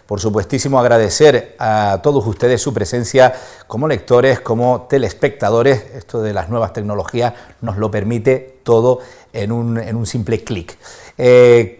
Por supuestísimo, agradecer a todos ustedes su presencia como lectores, como telespectadores. Esto de las nuevas tecnologías nos lo permite todo en un simple clic.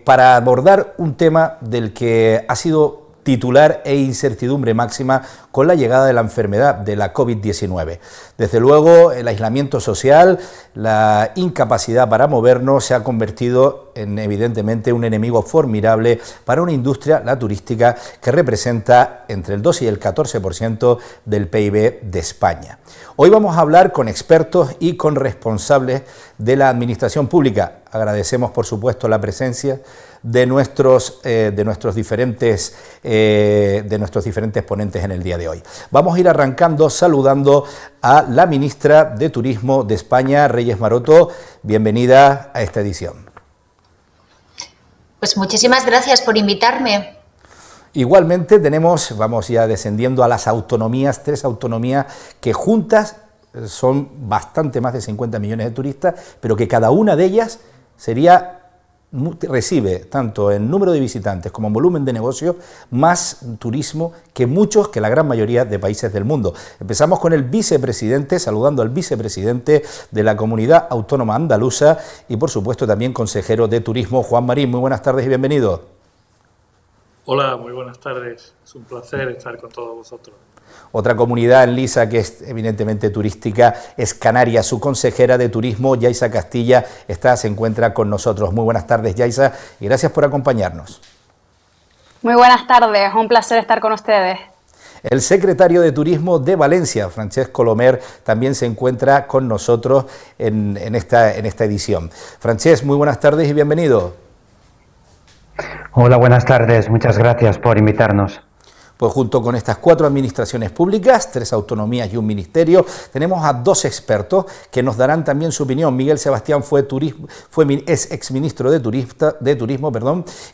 Para abordar un tema del que ha sido titular e incertidumbre máxima con la llegada de la enfermedad de la COVID-19. Desde luego, el aislamiento social, la incapacidad para movernos se ha convertido en, evidentemente, un enemigo formidable para una industria, la turística, que representa entre el 2 y el 14% del PIB de España. Hoy vamos a hablar con expertos y con responsables de la administración pública. Agradecemos, por supuesto, la presencia de nuestros diferentes ponentes en el día de hoy. Vamos a ir arrancando saludando a la ministra de Turismo de España, Reyes Maroto. Bienvenida a esta edición. Pues muchísimas gracias por invitarme. Igualmente vamos ya descendiendo a las autonomías, 3 autonomías que juntas son bastante más de 50 millones de turistas, pero que cada una de ellas recibe tanto en número de visitantes como en volumen de negocio más turismo que la gran mayoría de países del mundo. Empezamos con el vicepresidente, saludando al vicepresidente de la Comunidad Autónoma Andaluza y por supuesto también consejero de Turismo, Juan Marín. Muy buenas tardes y bienvenido. Hola, muy buenas tardes. Es un placer estar con todos vosotros. Otra comunidad en lisa que es evidentemente turística es Canarias. Su consejera de Turismo, Yaisa Castilla, se encuentra con nosotros. Muy buenas tardes, Yaisa, y gracias por acompañarnos. Muy buenas tardes, un placer estar con ustedes. El secretario de Turismo de Valencia, Francesc Colomer, también se encuentra con nosotros en esta edición. Francesc, muy buenas tardes y bienvenido. Hola, buenas tardes. Muchas gracias por invitarnos. Pues junto con estas 4 administraciones públicas, 3 autonomías y un ministerio, tenemos a 2 expertos que nos darán también su opinión. Miguel Sebastián es exministro de Turismo,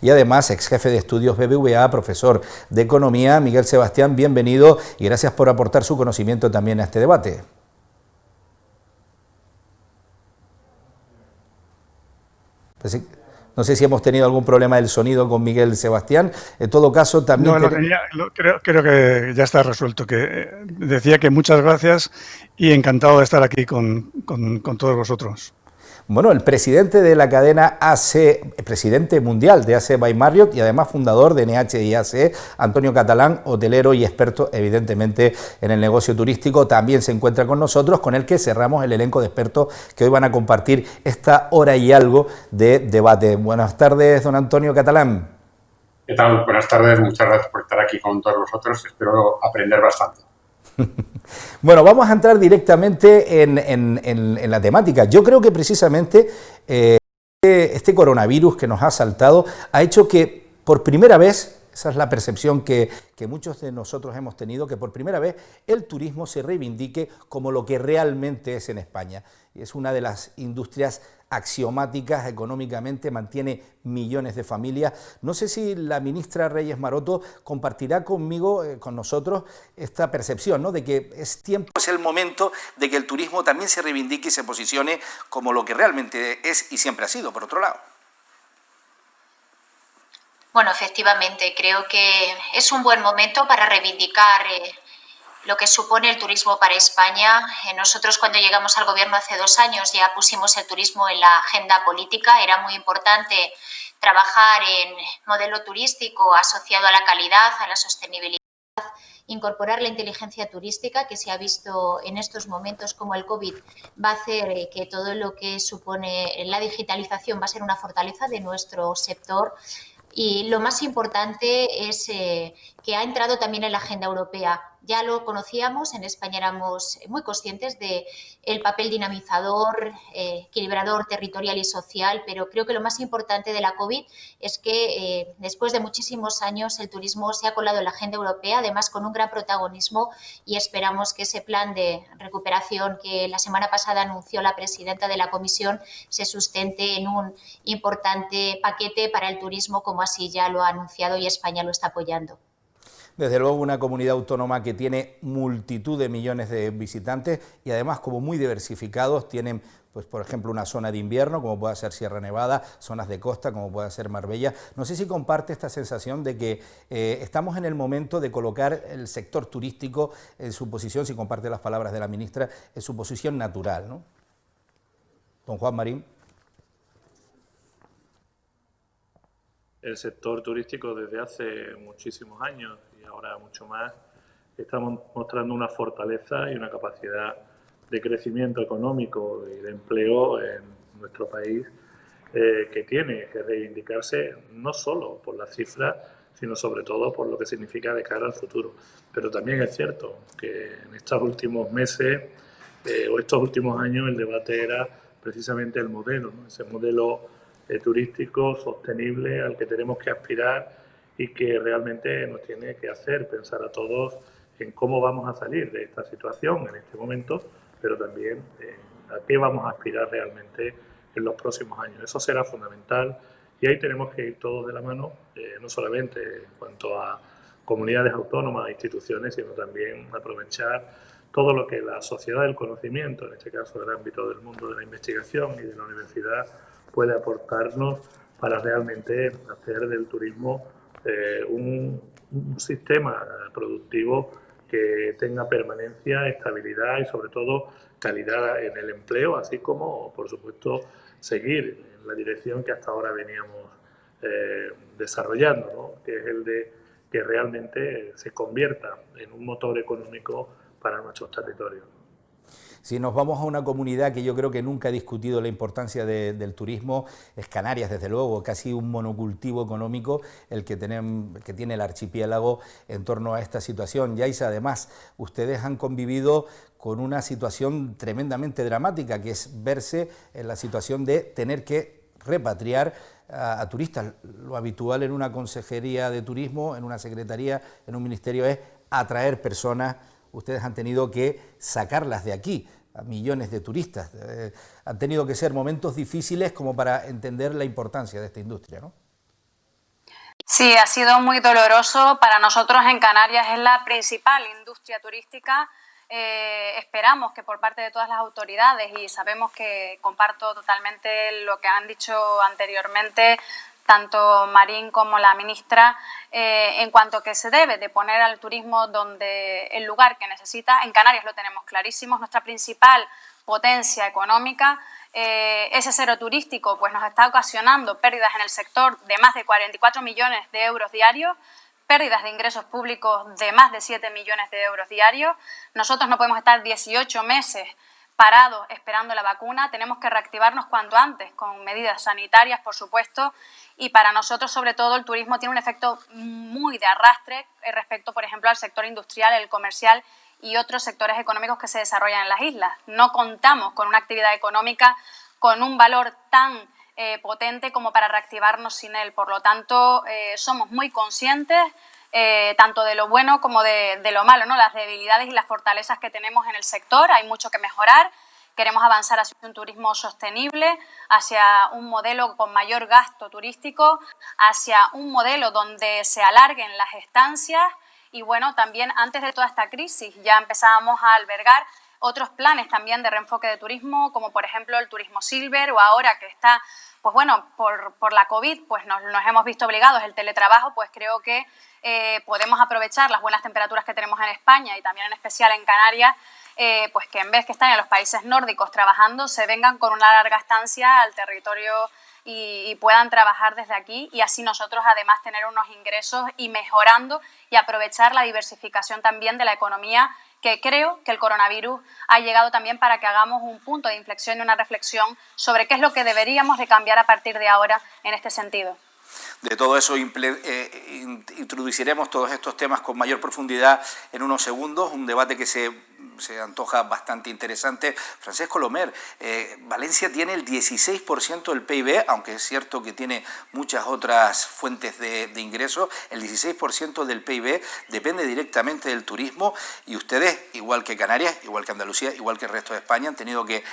y además ex jefe de estudios BBVA, profesor de Economía. Miguel Sebastián, bienvenido y gracias por aportar su conocimiento también a este debate. Pues sí. No sé si hemos tenido algún problema del sonido con Miguel Sebastián. En todo caso, también... Creo que ya está resuelto. Que decía que muchas gracias y encantado de estar aquí con todos vosotros. Bueno, el presidente de la cadena AC, presidente mundial de AC by Marriott y además fundador de NH&AC, Antonio Catalán, hotelero y experto evidentemente en el negocio turístico, también se encuentra con nosotros, con el que cerramos el elenco de expertos que hoy van a compartir esta hora y algo de debate. Buenas tardes, don Antonio Catalán. ¿Qué tal? Buenas tardes, muchas gracias por estar aquí con todos vosotros, espero aprender bastante. Bueno, vamos a entrar directamente en la temática. Yo creo que precisamente este coronavirus que nos ha asaltado ha hecho que por primera vez, esa es la percepción que muchos de nosotros hemos tenido, que por primera vez el turismo se reivindique como lo que realmente es en España. Y es una de las industrias axiomáticas económicamente, mantiene millones de familias. No sé si la ministra Reyes Maroto compartirá conmigo, con nosotros, esta percepción, ¿no?, de que es el momento de que el turismo también se reivindique y se posicione como lo que realmente es y siempre ha sido, por otro lado. Bueno, efectivamente, creo que es un buen momento para reivindicar lo que supone el turismo para España. Nosotros cuando llegamos al gobierno hace 2 años ya pusimos el turismo en la agenda política. Era muy importante trabajar en modelo turístico asociado a la calidad, a la sostenibilidad, incorporar la inteligencia turística, que se ha visto en estos momentos como el COVID va a hacer que todo lo que supone la digitalización va a ser una fortaleza de nuestro sector. Y lo más importante es que ha entrado también en la agenda europea. Ya lo conocíamos, en España éramos muy conscientes del papel dinamizador, equilibrador territorial y social, pero creo que lo más importante de la COVID es que después de muchísimos años el turismo se ha colado en la agenda europea, además con un gran protagonismo, y esperamos que ese plan de recuperación que la semana pasada anunció la presidenta de la Comisión se sustente en un importante paquete para el turismo, como así ya lo ha anunciado y España lo está apoyando. Desde luego una comunidad autónoma que tiene multitud de millones de visitantes y además como muy diversificados, tienen pues por ejemplo una zona de invierno como puede ser Sierra Nevada, zonas de costa como puede ser Marbella. No sé si comparte esta sensación de que estamos en el momento de colocar el sector turístico en su posición, si comparte las palabras de la ministra, en su posición natural, ¿no? Don Juan Marín. El sector turístico desde hace muchísimos años y ahora mucho más estamos mostrando una fortaleza y una capacidad de crecimiento económico y de empleo en nuestro país que tiene que reivindicarse no solo por las cifras, sino sobre todo por lo que significa de cara al futuro. Pero también es cierto que en estos últimos meses o estos últimos años el debate era precisamente el modelo, ¿no? Ese modelo turístico sostenible al que tenemos que aspirar y que realmente nos tiene que hacer pensar a todos en cómo vamos a salir de esta situación en este momento, pero también a qué vamos a aspirar realmente en los próximos años. Eso será fundamental y ahí tenemos que ir todos de la mano, no solamente en cuanto a comunidades autónomas, instituciones, sino también aprovechar todo lo que la sociedad del conocimiento, en este caso el ámbito del mundo de la investigación y de la universidad, puede aportarnos para realmente hacer del turismo un sistema productivo que tenga permanencia, estabilidad y sobre todo calidad en el empleo, así como, por supuesto, seguir en la dirección que hasta ahora veníamos desarrollando, ¿no? Que es el de que realmente se convierta en un motor económico para nuestros territorios. Si nos vamos a una comunidad que yo creo que nunca ha discutido la importancia del turismo, es Canarias, desde luego, casi un monocultivo económico el que tiene el archipiélago en torno a esta situación. Yaisa, además, ustedes han convivido con una situación tremendamente dramática, que es verse en la situación de tener que repatriar a turistas. Lo habitual en una consejería de turismo, en una secretaría, en un ministerio es atraer personas. Ustedes han tenido que sacarlas de aquí, a millones de turistas. Han tenido que ser momentos difíciles como para entender la importancia de esta industria, ¿no? Sí, ha sido muy doloroso. Para nosotros en Canarias es la principal industria turística. Esperamos que por parte de todas las autoridades, y sabemos que comparto totalmente lo que han dicho anteriormente, tanto Marín como la ministra, en cuanto que se debe de poner al turismo donde el lugar que necesita. En Canarias lo tenemos clarísimo, es nuestra principal potencia económica. Ese cero turístico pues nos está ocasionando pérdidas en el sector de más de 44 millones de euros diarios, pérdidas de ingresos públicos de más de 7 millones de euros diarios. Nosotros no podemos estar 18 meses parados esperando la vacuna, tenemos que reactivarnos cuanto antes, con medidas sanitarias, por supuesto, y para nosotros, sobre todo, el turismo tiene un efecto muy de arrastre respecto, por ejemplo, al sector industrial, el comercial y otros sectores económicos que se desarrollan en las islas. No contamos con una actividad económica con un valor tan potente como para reactivarnos sin él. Por lo tanto, somos muy conscientes tanto de lo bueno como de lo malo, ¿no? Las debilidades y las fortalezas que tenemos en el sector. Hay mucho que mejorar. Queremos avanzar hacia un turismo sostenible, hacia un modelo con mayor gasto turístico, hacia un modelo donde se alarguen las estancias y, bueno, también antes de toda esta crisis ya empezábamos a albergar otros planes también de reenfoque de turismo, como por ejemplo el turismo silver, o ahora que está, pues bueno, por la COVID, pues nos hemos visto obligados el teletrabajo, pues creo que podemos aprovechar las buenas temperaturas que tenemos en España y también en especial en Canarias, pues que en vez que están en los países nórdicos trabajando, se vengan con una larga estancia al territorio y puedan trabajar desde aquí, y así nosotros además tener unos ingresos y mejorando y aprovechar la diversificación también de la economía, que creo que el coronavirus ha llegado también para que hagamos un punto de inflexión y una reflexión sobre qué es lo que deberíamos de cambiar a partir de ahora en este sentido. De todo eso introduciremos todos estos temas con mayor profundidad en unos segundos, un debate que se se antoja bastante interesante. Francesc Colomer, Valencia tiene el 16% del PIB, aunque es cierto que tiene muchas otras fuentes de ingresos. El 16% del PIB depende directamente del turismo y ustedes, igual que Canarias, igual que Andalucía, igual que el resto de España, han tenido que,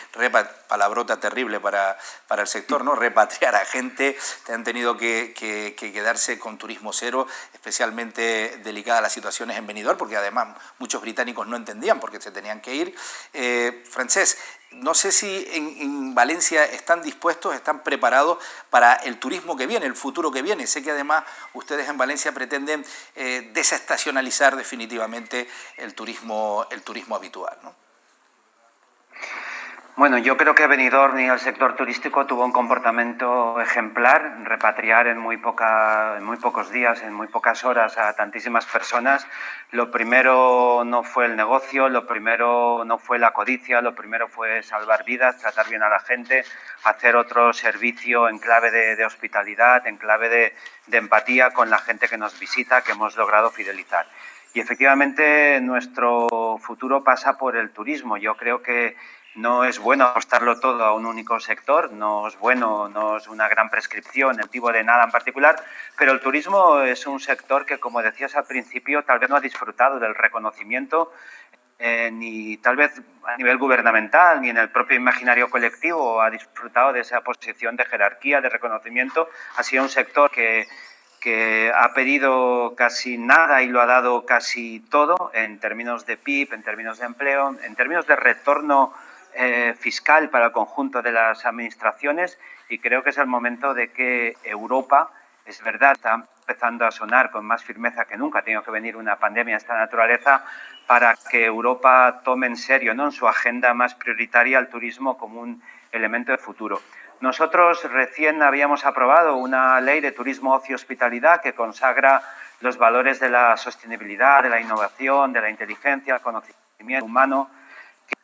palabrota terrible para el sector, ¿no?, repatriar a gente, han tenido que quedarse con turismo cero, especialmente delicada las situaciones en Benidorm, porque además muchos británicos no entendían por qué se tenían que ir. Francesc, no sé si en Valencia están dispuestos, están preparados para el turismo que viene, el futuro que viene. Sé que además ustedes en Valencia pretenden desestacionalizar definitivamente el turismo habitual, ¿no? Bueno, yo creo que Benidorm y el sector turístico tuvo un comportamiento ejemplar, repatriar en muy pocos días, en muy pocas horas a tantísimas personas. Lo primero no fue el negocio, lo primero no fue la codicia, lo primero fue salvar vidas, tratar bien a la gente, hacer otro servicio en clave de hospitalidad, en clave de empatía con la gente que nos visita, que hemos logrado fidelizar. Y efectivamente nuestro futuro pasa por el turismo. Yo creo que no es bueno apostarlo todo a un único sector, no es bueno, no es una gran prescripción el tipo de nada en particular, pero el turismo es un sector que, como decías al principio, tal vez no ha disfrutado del reconocimiento ni tal vez a nivel gubernamental ni en el propio imaginario colectivo ha disfrutado de esa posición de jerarquía, de reconocimiento. Ha sido un sector que ha pedido casi nada y lo ha dado casi todo en términos de PIB, en términos de empleo, en términos de retorno fiscal para el conjunto de las administraciones, y creo que es el momento de que Europa, es verdad, está empezando a sonar con más firmeza que nunca, ha tenido que venir una pandemia de esta naturaleza, para que Europa tome en serio, ¿no?, en su agenda más prioritaria el turismo como un elemento de futuro. Nosotros recién habíamos aprobado una ley de turismo, ocio y hospitalidad que consagra los valores de la sostenibilidad, de la innovación, de la inteligencia, el conocimiento humano,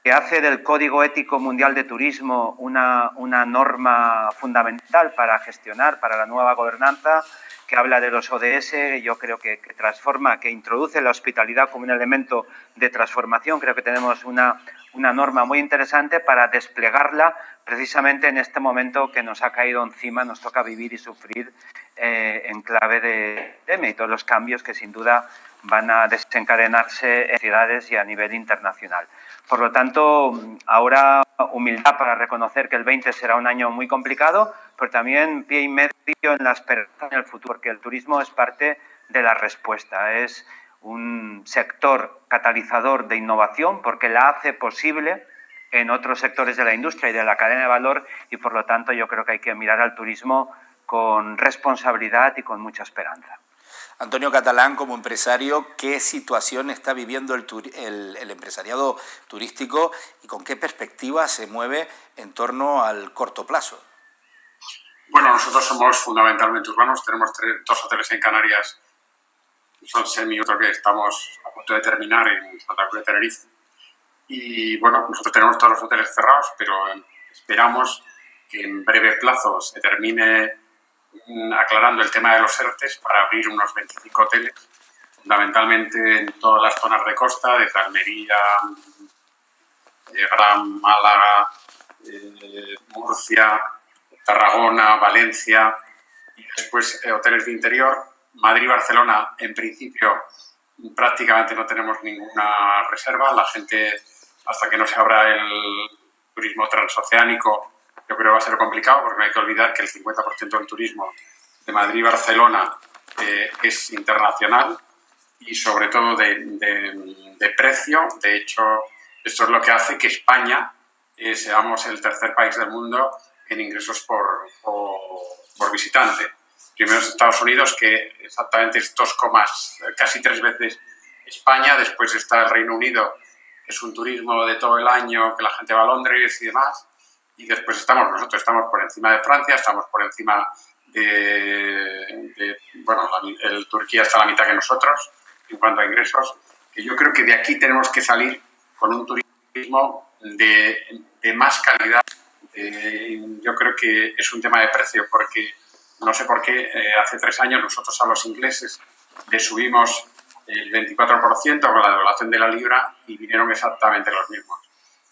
que hace del Código Ético Mundial de Turismo una norma fundamental para gestionar, para la nueva gobernanza, que habla de los ODS. Yo creo que transforma, que introduce la hospitalidad como un elemento de transformación. Creo que tenemos una norma muy interesante para desplegarla precisamente en este momento que nos ha caído encima, nos toca vivir y sufrir en clave de todos los cambios que sin duda van a desencadenarse en ciudades y a nivel internacional. Por lo tanto, ahora humildad para reconocer que el 20 será un año muy complicado, pero también pie y medio en la esperanza en el futuro, porque el turismo es parte de la respuesta, es un sector catalizador de innovación porque la hace posible en otros sectores de la industria y de la cadena de valor, y por lo tanto yo creo que hay que mirar al turismo con responsabilidad y con mucha esperanza. Antonio Catalán, como empresario, ¿qué situación está viviendo el empresariado turístico y con qué perspectiva se mueve en torno al corto plazo? Bueno, nosotros somos fundamentalmente urbanos, tenemos 2 hoteles en Canarias, son semi, otro que estamos a punto de terminar en Santa Cruz de Tenerife. Y bueno, nosotros tenemos todos los hoteles cerrados, pero esperamos que en breve plazo se termine aclarando el tema de los ERTES para abrir unos 25 hoteles, fundamentalmente en todas las zonas de costa, desde Almería, Gran Málaga, Murcia, Tarragona, Valencia, y después hoteles de interior. Madrid y Barcelona, en principio, prácticamente no tenemos ninguna reserva. La gente, hasta que no se abra el turismo transoceánico, yo creo que va a ser complicado, porque no hay que olvidar que el 50% del turismo de Madrid y Barcelona es internacional y sobre todo de precio. De hecho, esto es lo que hace que España seamos el tercer país del mundo en ingresos por visitante. Primero es Estados Unidos, que exactamente es casi 3 veces España. Después está el Reino Unido, que es un turismo de todo el año, que la gente va a Londres y demás. Y después nosotros estamos por encima de Francia, estamos por encima el Turquía está a la mitad que nosotros en cuanto a ingresos. Que yo creo que de aquí tenemos que salir con un turismo de más calidad. Yo creo que es un tema de precio, porque no sé por qué hace 3 años nosotros a los ingleses les subimos el 24% con la devaluación de la libra y vinieron exactamente los mismos.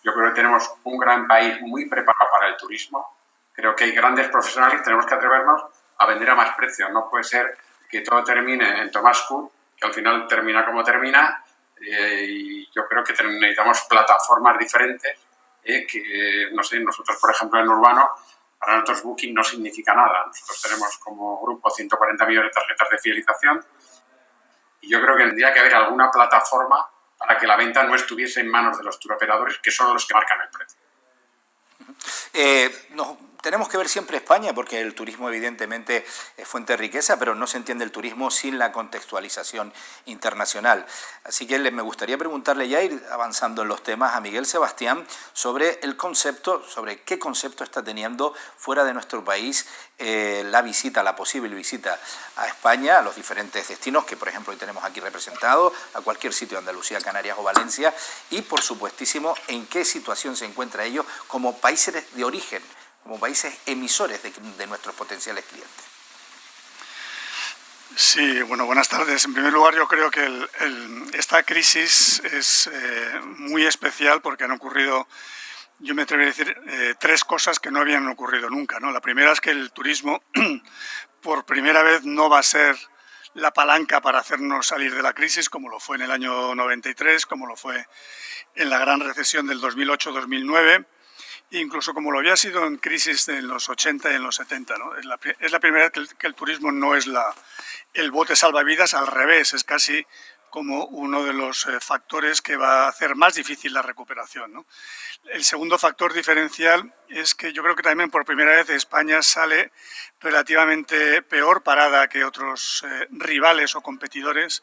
Yo creo que tenemos un gran país muy preparado para el turismo. Creo que hay grandes profesionales y tenemos que atrevernos a vender a más precios. No puede ser que todo termine en Thomas Cook, que al final termina como termina, y yo creo que necesitamos plataformas diferentes, que, no sé, nosotros, por ejemplo, en Urbano, para nosotros Booking no significa nada. Nosotros tenemos como grupo 140 millones de tarjetas de fidelización y yo creo que tendría que haber alguna plataforma para que la venta no estuviese en manos de los turoperadores, que son los que marcan el precio. Tenemos que ver siempre España, porque el turismo evidentemente es fuente de riqueza, pero no se entiende el turismo sin la contextualización internacional. Así que me gustaría preguntarle, ya ir avanzando en los temas, a Miguel Sebastián sobre el concepto, sobre qué concepto está teniendo fuera de nuestro país la visita, la posible visita a España, a los diferentes destinos que, por ejemplo, hoy tenemos aquí representados, a cualquier sitio de Andalucía, Canarias o Valencia, y, por supuestísimo, en qué situación se encuentra ellos como países de origen, como países emisores de nuestros potenciales clientes. Sí, bueno, buenas tardes. En primer lugar, yo creo que esta crisis es muy especial porque han ocurrido, yo me atrevería a decir, tres cosas que no habían ocurrido nunca, ¿no? La primera es que el turismo, por primera vez, no va a ser la palanca para hacernos salir de la crisis, como lo fue en el año 93, como lo fue en la gran recesión del 2008-2009, incluso como lo había sido en crisis en los 80 y en los 70, ¿no? Es la primera vez que el turismo no es el bote salvavidas, al revés, es casi como uno de los factores que va a hacer más difícil la recuperación, ¿no? El segundo factor diferencial es que yo creo que también por primera vez España sale relativamente peor parada que otros rivales o competidores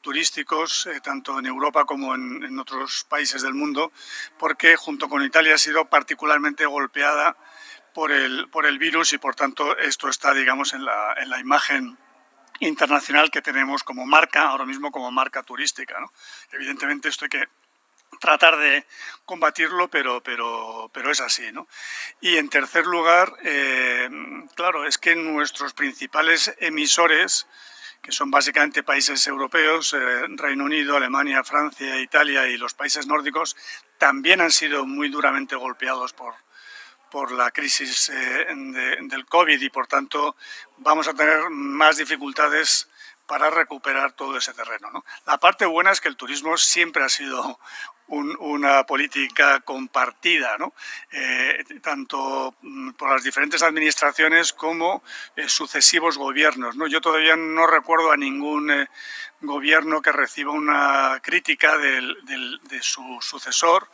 turísticos, tanto en Europa como en otros países del mundo, porque junto con Italia ha sido particularmente golpeada por el virus y por tanto esto está, digamos, en la imagen internacional que tenemos como marca, ahora mismo como marca turística, ¿no? Evidentemente esto hay que tratar de combatirlo, pero es así, ¿no? Y en tercer lugar, claro, es que nuestros principales emisores, que son básicamente países europeos, Reino Unido, Alemania, Francia, Italia y los países nórdicos, también han sido muy duramente golpeados por la crisis del COVID y por tanto vamos a tener más dificultades para recuperar todo ese terreno, ¿no? La parte buena es que el turismo siempre ha sido una política compartida, ¿no? Tanto por las diferentes administraciones como sucesivos gobiernos, ¿no? Yo todavía no recuerdo a ningún gobierno que reciba una crítica de su sucesor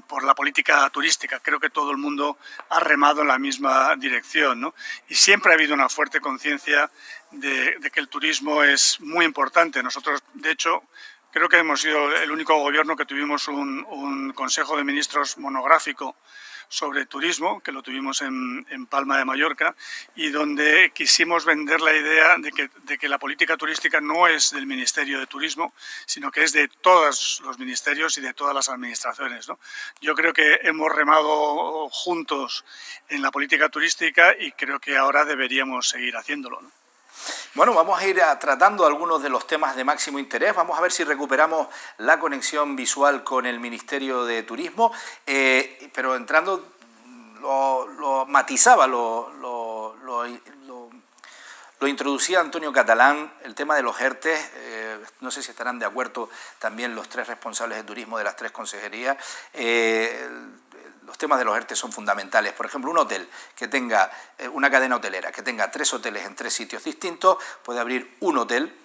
por la política turística. Creo que todo el mundo ha remado en la misma dirección, ¿no? Y siempre ha habido una fuerte conciencia de que el turismo es muy importante. Nosotros, de hecho, creo que hemos sido el único gobierno que tuvimos un Consejo de Ministros monográfico sobre turismo, que lo tuvimos en Palma de Mallorca, y donde quisimos vender la idea de que la política turística no es del Ministerio de Turismo, sino que es de todos los ministerios y de todas las administraciones, ¿no? Yo creo que hemos remado juntos en la política turística y creo que ahora deberíamos seguir haciéndolo, ¿no? Bueno, vamos a ir tratando algunos de los temas de máximo interés. Vamos a ver si recuperamos la conexión visual con el Ministerio de Turismo, pero entrando, lo matizaba, lo introducía Antonio Catalán, el tema de los ERTE. No sé si estarán de acuerdo también los tres responsables de turismo de las tres consejerías. Los temas de los ERTE son fundamentales. Por ejemplo, un hotel que tenga, una cadena hotelera que tenga 3 hoteles en 3 sitios distintos, puede abrir un hotel,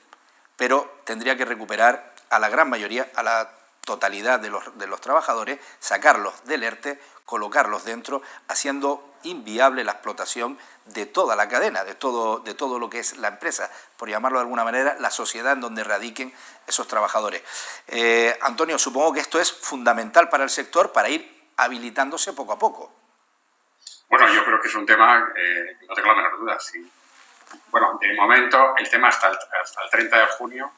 pero tendría que recuperar a la gran mayoría, a la totalidad de los trabajadores, sacarlos del ERTE, colocarlos dentro, haciendo inviable la explotación de toda la cadena, de todo lo que es la empresa, por llamarlo de alguna manera, la sociedad en donde radiquen esos trabajadores. Antonio, supongo que esto es fundamental para el sector para ir habilitándose poco a poco. Bueno, yo creo que es un tema, no tengo la menor duda, sí. Bueno, de momento, el tema hasta el 30 de junio,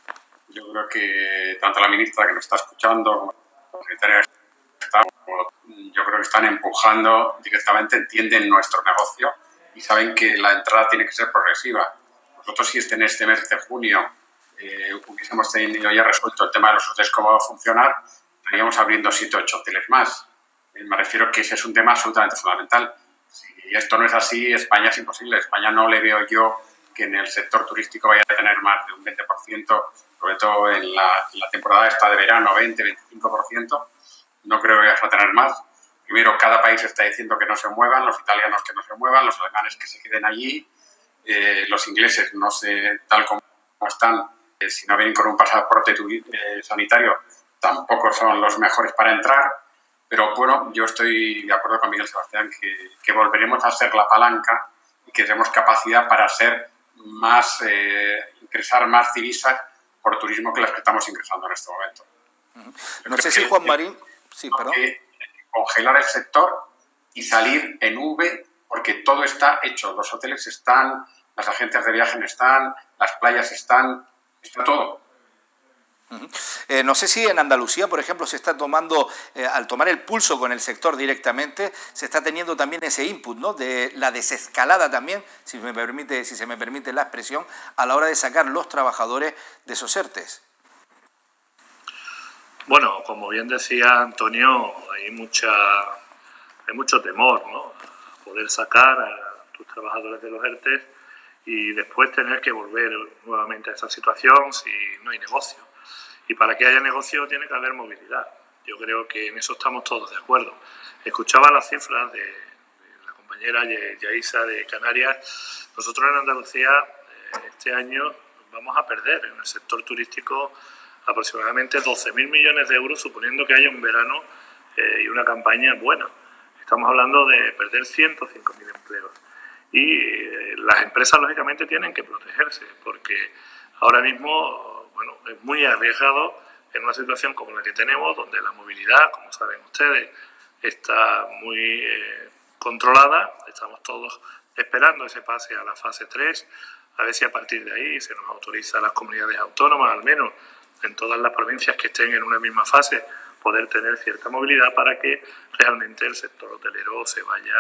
yo creo que tanto la ministra que nos está escuchando como la secretaria de Estado, yo creo que están empujando directamente, entienden nuestro negocio y saben que la entrada tiene que ser progresiva. Nosotros, si en este mes de junio hubiésemos tenido ya resuelto el tema de los hoteles, cómo va a funcionar, estaríamos abriendo 7 o 8 hoteles más. Me refiero que ese es un tema absolutamente fundamental. Si esto no es así, España es imposible. España no le veo yo que en el sector turístico vaya a tener más de un 20%, sobre todo en la temporada esta de verano, 20-25%. No creo que vayas a tener más. Primero, cada país está diciendo que no se muevan, los italianos que no se muevan, los alemanes que se queden allí, los ingleses, no sé, tal como están, si no vienen con un pasaporte sanitario, tampoco son los mejores para entrar. Pero bueno, yo estoy de acuerdo con Miguel Sebastián que volveremos a ser la palanca y que tenemos capacidad para ser más, ingresar más divisas por turismo que las que estamos ingresando en este momento. No sé si Juan Marín... Sí, perdón. Congelar el sector y salir en V, porque todo está hecho. Los hoteles están, las agencias de viaje están, las playas están, está todo. No sé si en Andalucía, por ejemplo, se está tomando, al tomar el pulso con el sector directamente, se está teniendo también ese input, ¿no?, de la desescalada también, si se me permite la expresión, a la hora de sacar los trabajadores de esos ERTEs. Bueno, como bien decía Antonio, hay mucho temor, ¿no?, a poder sacar a tus trabajadores de los ERTEs y después tener que volver nuevamente a esa situación si no hay negocio. Y para que haya negocio tiene que haber movilidad. Yo creo que en eso estamos todos de acuerdo. Escuchaba las cifras de la compañera Yaisa de Canarias. Nosotros en Andalucía este año vamos a perder en el sector turístico aproximadamente 12.000 millones de euros, suponiendo que haya un verano y una campaña buena. Estamos hablando de perder 105.000 empleos. Y las empresas, lógicamente, tienen que protegerse, porque ahora mismo, bueno, es muy arriesgado en una situación como la que tenemos, donde la movilidad, como saben ustedes, está muy controlada. Estamos todos esperando ese pase a la fase 3, a ver si a partir de ahí se nos autoriza a las comunidades autónomas, al menos en todas las provincias que estén en una misma fase, poder tener cierta movilidad para que realmente el sector hotelero se vaya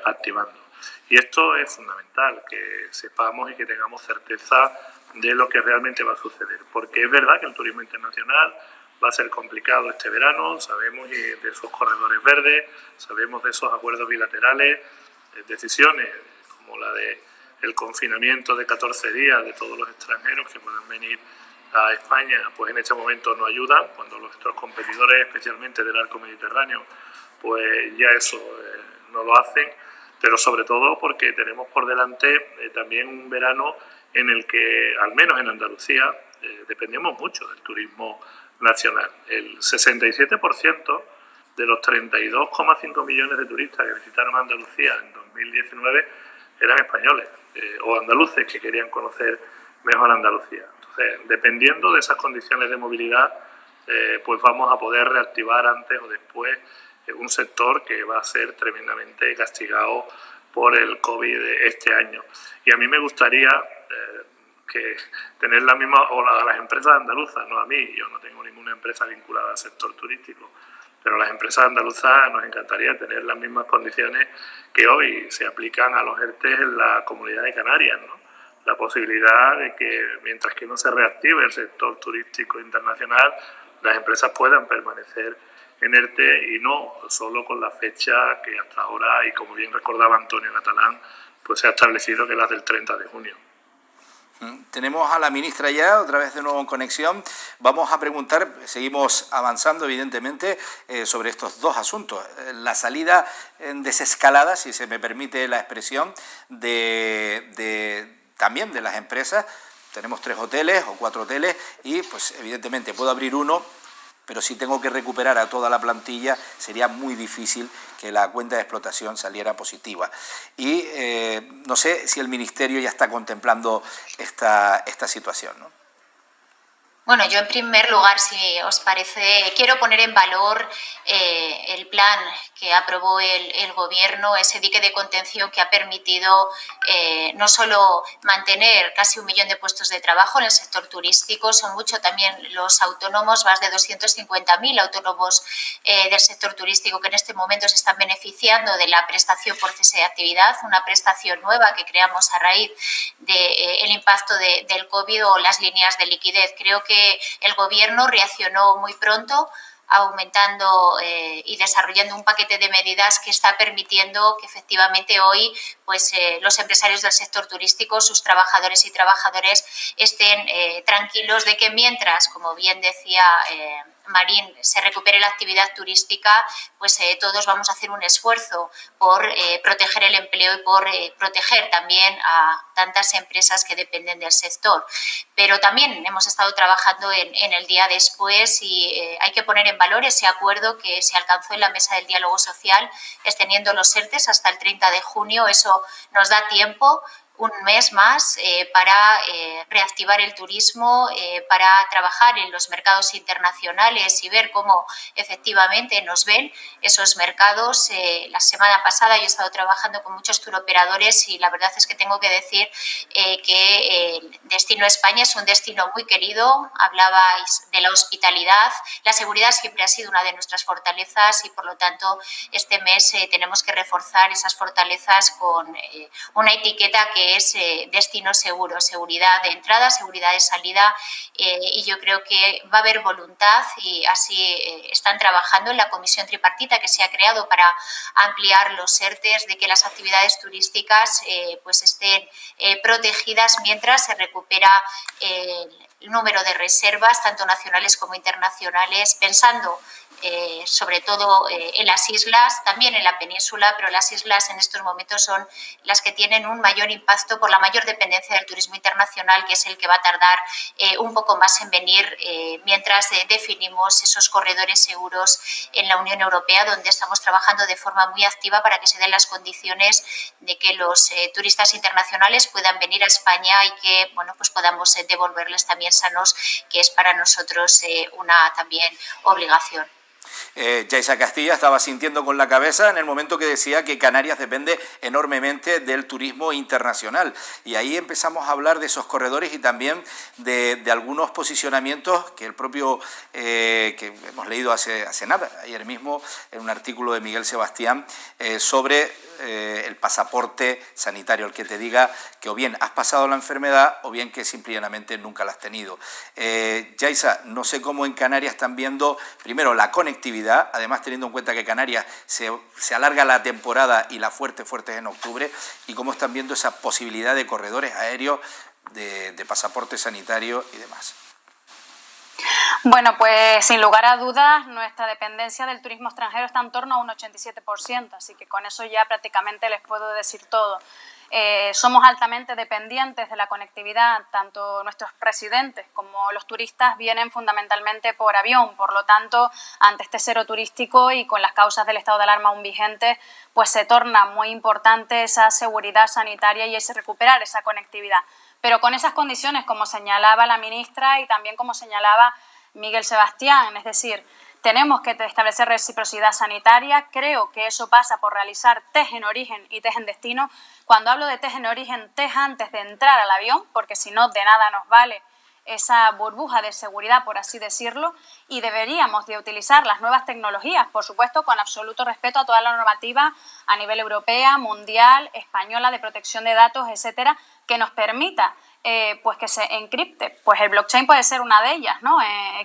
activando. Y esto es fundamental, que sepamos y que tengamos certeza de lo que realmente va a suceder, porque es verdad que el turismo internacional va a ser complicado este verano, sabemos de esos corredores verdes, sabemos de esos acuerdos bilaterales, decisiones como la del confinamiento de 14 días de todos los extranjeros que puedan venir a España, pues en este momento no ayudan, cuando nuestros competidores, especialmente del arco mediterráneo, pues ya eso no lo hacen, pero sobre todo porque tenemos por delante también un verano en el que, al menos en Andalucía, dependemos mucho del turismo nacional. El 67% de los 32,5 millones de turistas que visitaron Andalucía en 2019 eran españoles o andaluces que querían conocer mejor Andalucía. Entonces, dependiendo de esas condiciones de movilidad, pues vamos a poder reactivar antes o después un sector que va a ser tremendamente castigado por el COVID este año. Y a mí me gustaría que tener la misma, o a las empresas andaluzas, no a mí, yo no tengo ninguna empresa vinculada al sector turístico, pero a las empresas andaluzas nos encantaría tener las mismas condiciones que hoy se aplican a los ERTEs en la Comunidad de Canarias, ¿no? La posibilidad de que, mientras que no se reactive el sector turístico internacional, las empresas puedan permanecer en ERTE y no solo con la fecha que hasta ahora, y como bien recordaba Antonio Catalán, pues se ha establecido que es la del 30 de junio. Tenemos a la ministra ya, otra vez de nuevo en conexión. Vamos a preguntar, seguimos avanzando evidentemente sobre estos dos asuntos. La salida en desescalada, si se me permite la expresión, también de las empresas. Tenemos 3 hoteles o 4 hoteles y pues evidentemente puedo abrir uno, pero si tengo que recuperar a toda la plantilla sería muy difícil que la cuenta de explotación saliera positiva. Y no sé si el Ministerio ya está contemplando esta situación, ¿no? Bueno, yo en primer lugar, si os parece, quiero poner en valor el plan que aprobó el Gobierno, ese dique de contención que ha permitido no solo mantener casi 1 millón de puestos de trabajo en el sector turístico, son mucho también los autónomos, más de 250.000 autónomos del sector turístico que en este momento se están beneficiando de la prestación por cese de actividad, una prestación nueva que creamos a raíz del impacto del COVID o las líneas de liquidez. Creo que el Gobierno reaccionó muy pronto, aumentando y desarrollando un paquete de medidas que está permitiendo que efectivamente hoy pues, los empresarios del sector turístico, sus trabajadores y trabajadoras estén tranquilos de que mientras, como bien decía Marín, se recupere la actividad turística, pues todos vamos a hacer un esfuerzo por proteger el empleo y por proteger también a tantas empresas que dependen del sector. Pero también hemos estado trabajando en el día después y hay que poner en valor ese acuerdo que se alcanzó en la mesa del diálogo social, extendiendo los ERTEs hasta el 30 de junio. Eso nos da tiempo, un mes más, para reactivar el turismo, para trabajar en los mercados internacionales y ver cómo efectivamente nos ven esos mercados. La semana pasada yo he estado trabajando con muchos turoperadores y la verdad es que tengo que decir que el destino España es un destino muy querido. Hablabais de la hospitalidad. La seguridad siempre ha sido una de nuestras fortalezas y, por lo tanto, este mes tenemos que reforzar esas fortalezas con una etiqueta que es destino seguro, seguridad de entrada, seguridad de salida, y yo creo que va a haber voluntad y así están trabajando en la comisión tripartita que se ha creado para ampliar los ERTEs, de que las actividades turísticas pues estén protegidas mientras se recupera el número de reservas, tanto nacionales como internacionales, pensando sobre todo en las islas, también en la península, pero las islas en estos momentos son las que tienen un mayor impacto por la mayor dependencia del turismo internacional, que es el que va a tardar un poco más en venir mientras definimos esos corredores seguros en la Unión Europea, donde estamos trabajando de forma muy activa para que se den las condiciones de que los turistas internacionales puedan venir a España y que bueno, pues podamos devolverles también sanos, que es para nosotros una también obligación. Yaiza Castilla estaba sintiendo con la cabeza en el momento que decía que Canarias depende enormemente del turismo internacional, y ahí empezamos a hablar de esos corredores y también de algunos posicionamientos que el propio que hemos leído hace nada, ayer mismo, en un artículo de Miguel Sebastián sobre el pasaporte sanitario, el que te diga que o bien has pasado la enfermedad o bien que simplemente nunca la has tenido. Yaiza, no sé cómo en Canarias están viendo primero la conectividad, además teniendo en cuenta que Canarias se alarga la temporada y la fuerte es en octubre, y cómo están viendo esa posibilidad de corredores aéreos, de pasaporte sanitario y demás. Bueno, pues sin lugar a dudas nuestra dependencia del turismo extranjero está en torno a un 87%, así que con eso ya prácticamente les puedo decir todo. Somos altamente dependientes de la conectividad, tanto nuestros residentes como los turistas vienen fundamentalmente por avión, por lo tanto, ante este cero turístico y con las causas del estado de alarma aún vigentes, pues se torna muy importante esa seguridad sanitaria y ese recuperar esa conectividad. Pero con esas condiciones, como señalaba la ministra y también como señalaba Miguel Sebastián, es decir, tenemos que establecer reciprocidad sanitaria. Creo que eso pasa por realizar test en origen y test en destino. Cuando hablo de test en origen, test antes de entrar al avión, porque si no, de nada nos vale esa burbuja de seguridad, por así decirlo, y deberíamos de utilizar las nuevas tecnologías, por supuesto, con absoluto respeto a toda la normativa a nivel europea, mundial, española, de protección de datos, etcétera, que nos permita pues que se encripte. Pues el blockchain puede ser una de ellas, ¿no?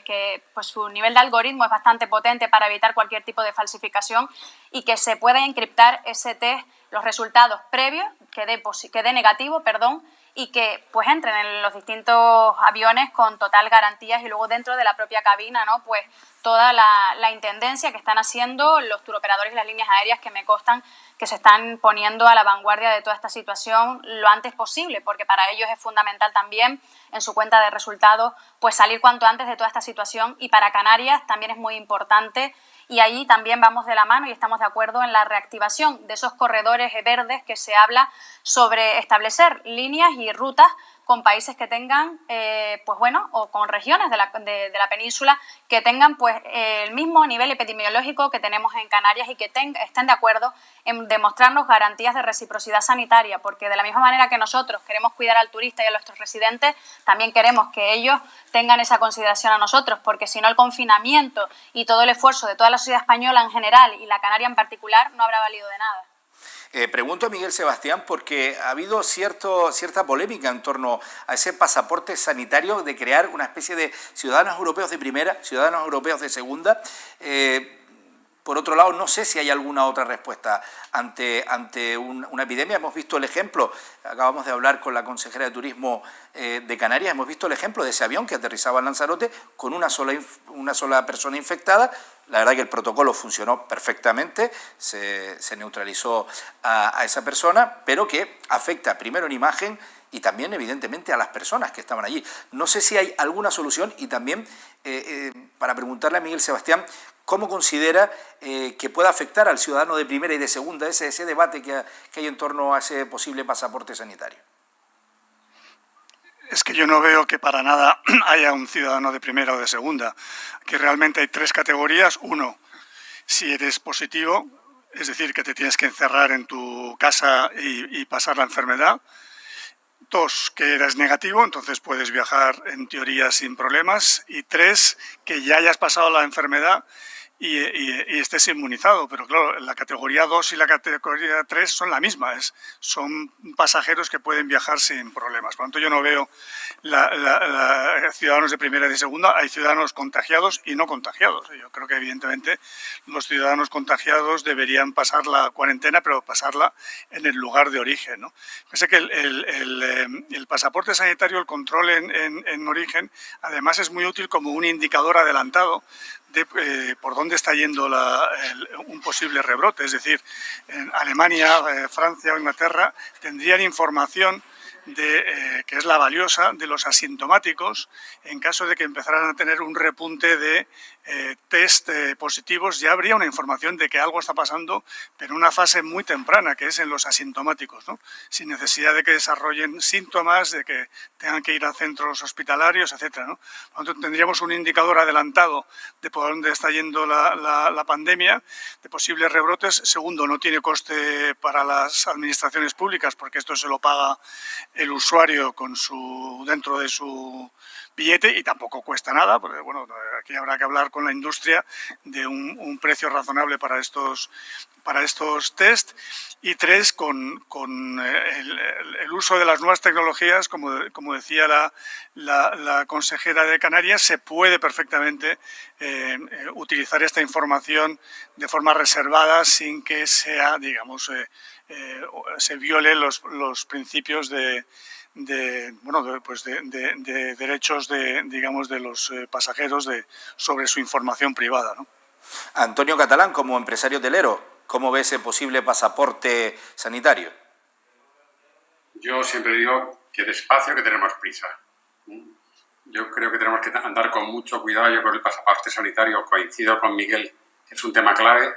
Que pues su nivel de algoritmo es bastante potente para evitar cualquier tipo de falsificación y que se pueda encriptar ese test, los resultados previos, que dé negativo, y que pues entren en los distintos aviones con total garantías, y luego dentro de la propia cabina, ¿no? Pues toda la intendencia que están haciendo los turoperadores y las líneas aéreas, que me constan que se están poniendo a la vanguardia de toda esta situación lo antes posible, porque para ellos es fundamental también en su cuenta de resultados pues salir cuanto antes de toda esta situación, y para Canarias también es muy importante. Y ahí también vamos de la mano y estamos de acuerdo en la reactivación de esos corredores verdes que se habla sobre establecer líneas y rutas con países que tengan, pues bueno, o con regiones de la península que tengan pues el mismo nivel epidemiológico que tenemos en Canarias y que estén de acuerdo en demostrarnos garantías de reciprocidad sanitaria, porque de la misma manera que nosotros queremos cuidar al turista y a nuestros residentes, también queremos que ellos tengan esa consideración a nosotros, porque si no el confinamiento y todo el esfuerzo de toda la sociedad española en general y la canaria en particular no habrá valido de nada. Pregunto a Miguel Sebastián porque ha habido cierta polémica en torno a ese pasaporte sanitario de crear una especie de ciudadanos europeos de primera, ciudadanos europeos de segunda. Por otro lado, no sé si hay alguna otra respuesta ante una epidemia. Hemos visto el ejemplo, acabamos de hablar con la consejera de Turismo de Canarias, hemos visto el ejemplo de ese avión que aterrizaba en Lanzarote con una sola persona infectada. La verdad que el protocolo funcionó perfectamente, se neutralizó a esa persona, pero que afecta primero en imagen y también evidentemente a las personas que estaban allí. No sé si hay alguna solución y también para preguntarle a Miguel Sebastián cómo considera que pueda afectar al ciudadano de primera y de segunda ese debate que hay en torno a ese posible pasaporte sanitario. Es que yo no veo que para nada haya un ciudadano de primera o de segunda, que realmente hay tres categorías. Uno, si eres positivo, es decir, que te tienes que encerrar en tu casa y pasar la enfermedad. Dos, que eres negativo, entonces puedes viajar en teoría sin problemas. Y tres, que ya hayas pasado la enfermedad y estés inmunizado. Pero claro, la categoría 2 y la categoría 3 son la misma, son pasajeros que pueden viajar sin problemas. Por lo tanto, yo no veo ciudadanos de primera y de segunda, hay ciudadanos contagiados y no contagiados. Yo creo que evidentemente los ciudadanos contagiados deberían pasar la cuarentena, pero pasarla en el lugar de origen, ¿no? Pensé que el pasaporte sanitario, el control en origen, además es muy útil como un indicador adelantado de por dónde está yendo un posible rebrote. Es decir, en Alemania, Francia o Inglaterra tendrían información que es la valiosa de los asintomáticos en caso de que empezaran a tener un repunte de test positivos. Ya habría una información de que algo está pasando, pero en una fase muy temprana, que es en los asintomáticos, ¿no? Sin necesidad de que desarrollen síntomas, de que tengan que ir a centros hospitalarios, etcétera, ¿no? Por lo tanto, tendríamos un indicador adelantado de por dónde está yendo la pandemia, de posibles rebrotes. Segundo, no tiene coste para las administraciones públicas, porque esto se lo paga el usuario dentro de su billete y tampoco cuesta nada, porque bueno, aquí habrá que hablar con la industria de un precio razonable para estos test. Y tres, con el uso de las nuevas tecnologías, como decía la consejera de Canarias, se puede perfectamente utilizar esta información de forma reservada sin que sea, digamos, se violen los principios de derechos de los pasajeros sobre su información privada, ¿no? Antonio Catalán, como empresario hotelero, ¿cómo ve ese posible pasaporte sanitario? Yo siempre digo que despacio, que tenemos prisa. Yo creo que tenemos que andar con mucho cuidado. Yo con el pasaporte sanitario coincido con Miguel, que es un tema clave,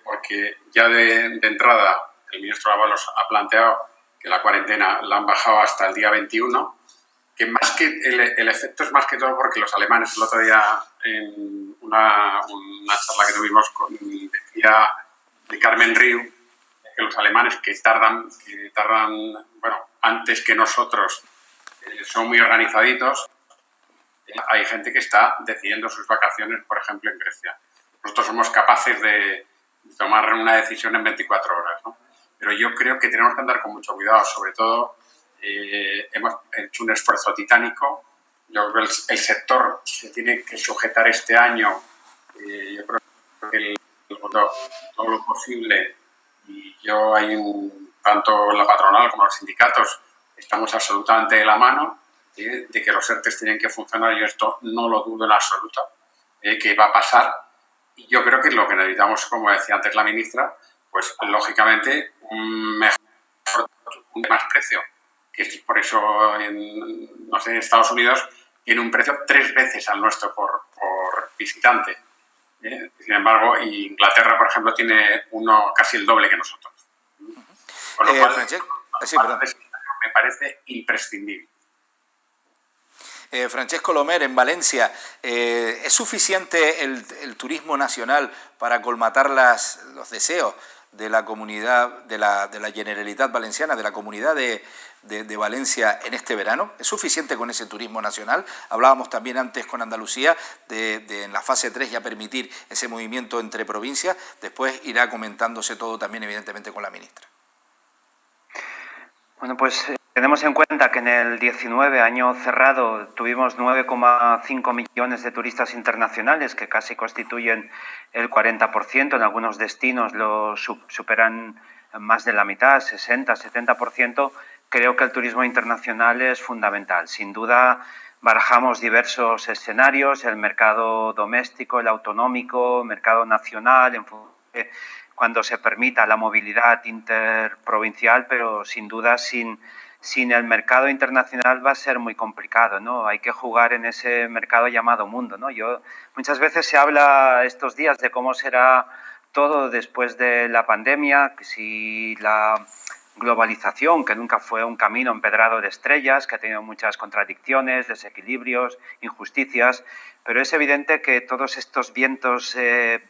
porque ya de entrada el ministro Ábalos ha planteado que la cuarentena la han bajado hasta el día 21, que más que el efecto es más que todo porque los alemanes, el otro día en una charla que tuvimos decía de Carmen Riu, que los alemanes que tardan antes que nosotros, son muy organizaditos. Hay gente que está decidiendo sus vacaciones, por ejemplo, en Grecia. Nosotros somos capaces de tomar una decisión en 24 horas, ¿no? Pero yo creo que tenemos que andar con mucho cuidado, sobre todo hemos hecho un esfuerzo titánico. Yo creo que el sector se tiene que sujetar este año, yo creo que todo lo posible, y yo tanto la patronal como los sindicatos estamos absolutamente de la mano de que los ERTEs tienen que funcionar. Yo esto no lo dudo en absoluto, que va a pasar. Y yo creo que lo que necesitamos, como decía antes la ministra, pues lógicamente un más precio, que es por eso en Estados Unidos tiene un precio 3 veces al nuestro por visitante. Sin embargo, Inglaterra, por ejemplo, tiene casi el doble que nosotros. Con lo cual, me parece imprescindible. Francesco Lomer, en Valencia, ¿es suficiente el turismo nacional para colmatar los deseos de la comunidad, de la Generalitat Valenciana, de la comunidad de Valencia en este verano? ¿Es suficiente con ese turismo nacional? Hablábamos también antes con Andalucía de en la fase 3 ya permitir ese movimiento entre provincias. Después irá comentándose todo también, evidentemente, con la ministra. Bueno, pues tenemos en cuenta que en el 19, año cerrado, tuvimos 9,5 millones de turistas internacionales, que casi constituyen el 40%. En algunos destinos lo superan más de la mitad, 60, 70%. Creo que el turismo internacional es fundamental. Sin duda, barajamos diversos escenarios: el mercado doméstico, el autonómico, el mercado nacional, cuando se permita la movilidad interprovincial, pero sin duda sin el mercado internacional va a ser muy complicado, ¿no? Hay que jugar en ese mercado llamado mundo, ¿no? Muchas veces se habla estos días de cómo será todo después de la pandemia, que si la globalización, que nunca fue un camino empedrado de estrellas, que ha tenido muchas contradicciones, desequilibrios, injusticias, pero es evidente que todos estos vientos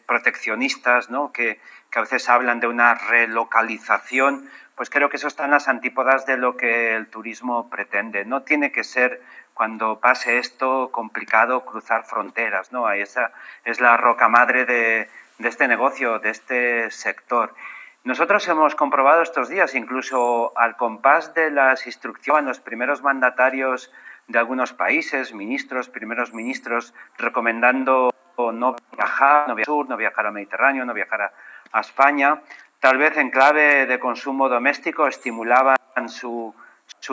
proteccionistas, ¿no?, que a veces hablan de una relocalización, pues creo que eso está en las antípodas de lo que el turismo pretende. No tiene que ser, cuando pase esto, complicado cruzar fronteras, ¿no? Esa es la roca madre de este negocio, de este sector. Nosotros hemos comprobado estos días, incluso al compás de las instrucciones, los primeros mandatarios de algunos países, primeros ministros, recomendando no viajar al sur, no viajar al Mediterráneo, no viajar a España, tal vez en clave de consumo doméstico estimulaban su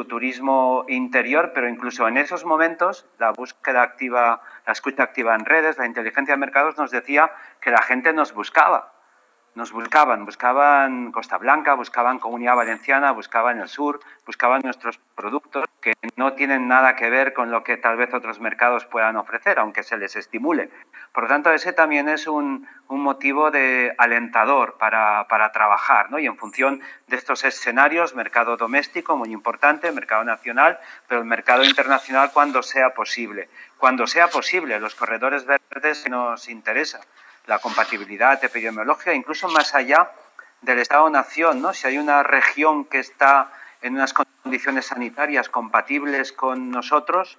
turismo interior, pero incluso en esos momentos la búsqueda activa, la escucha activa en redes, la inteligencia de mercados nos decía que la gente nos buscaban Costa Blanca, buscaban Comunidad Valenciana, buscaban el sur, buscaban nuestros productos, que no tienen nada que ver con lo que tal vez otros mercados puedan ofrecer, aunque se les estimule. Por lo tanto, ese también es un motivo de alentador para trabajar, ¿no? Y en función de estos escenarios, mercado doméstico, muy importante, mercado nacional, pero el mercado internacional cuando sea posible. Cuando sea posible, los corredores verdes que nos interesan, la compatibilidad epidemiológica, incluso más allá del Estado-nación, ¿no? Si hay una región que está en unas condiciones sanitarias compatibles con nosotros,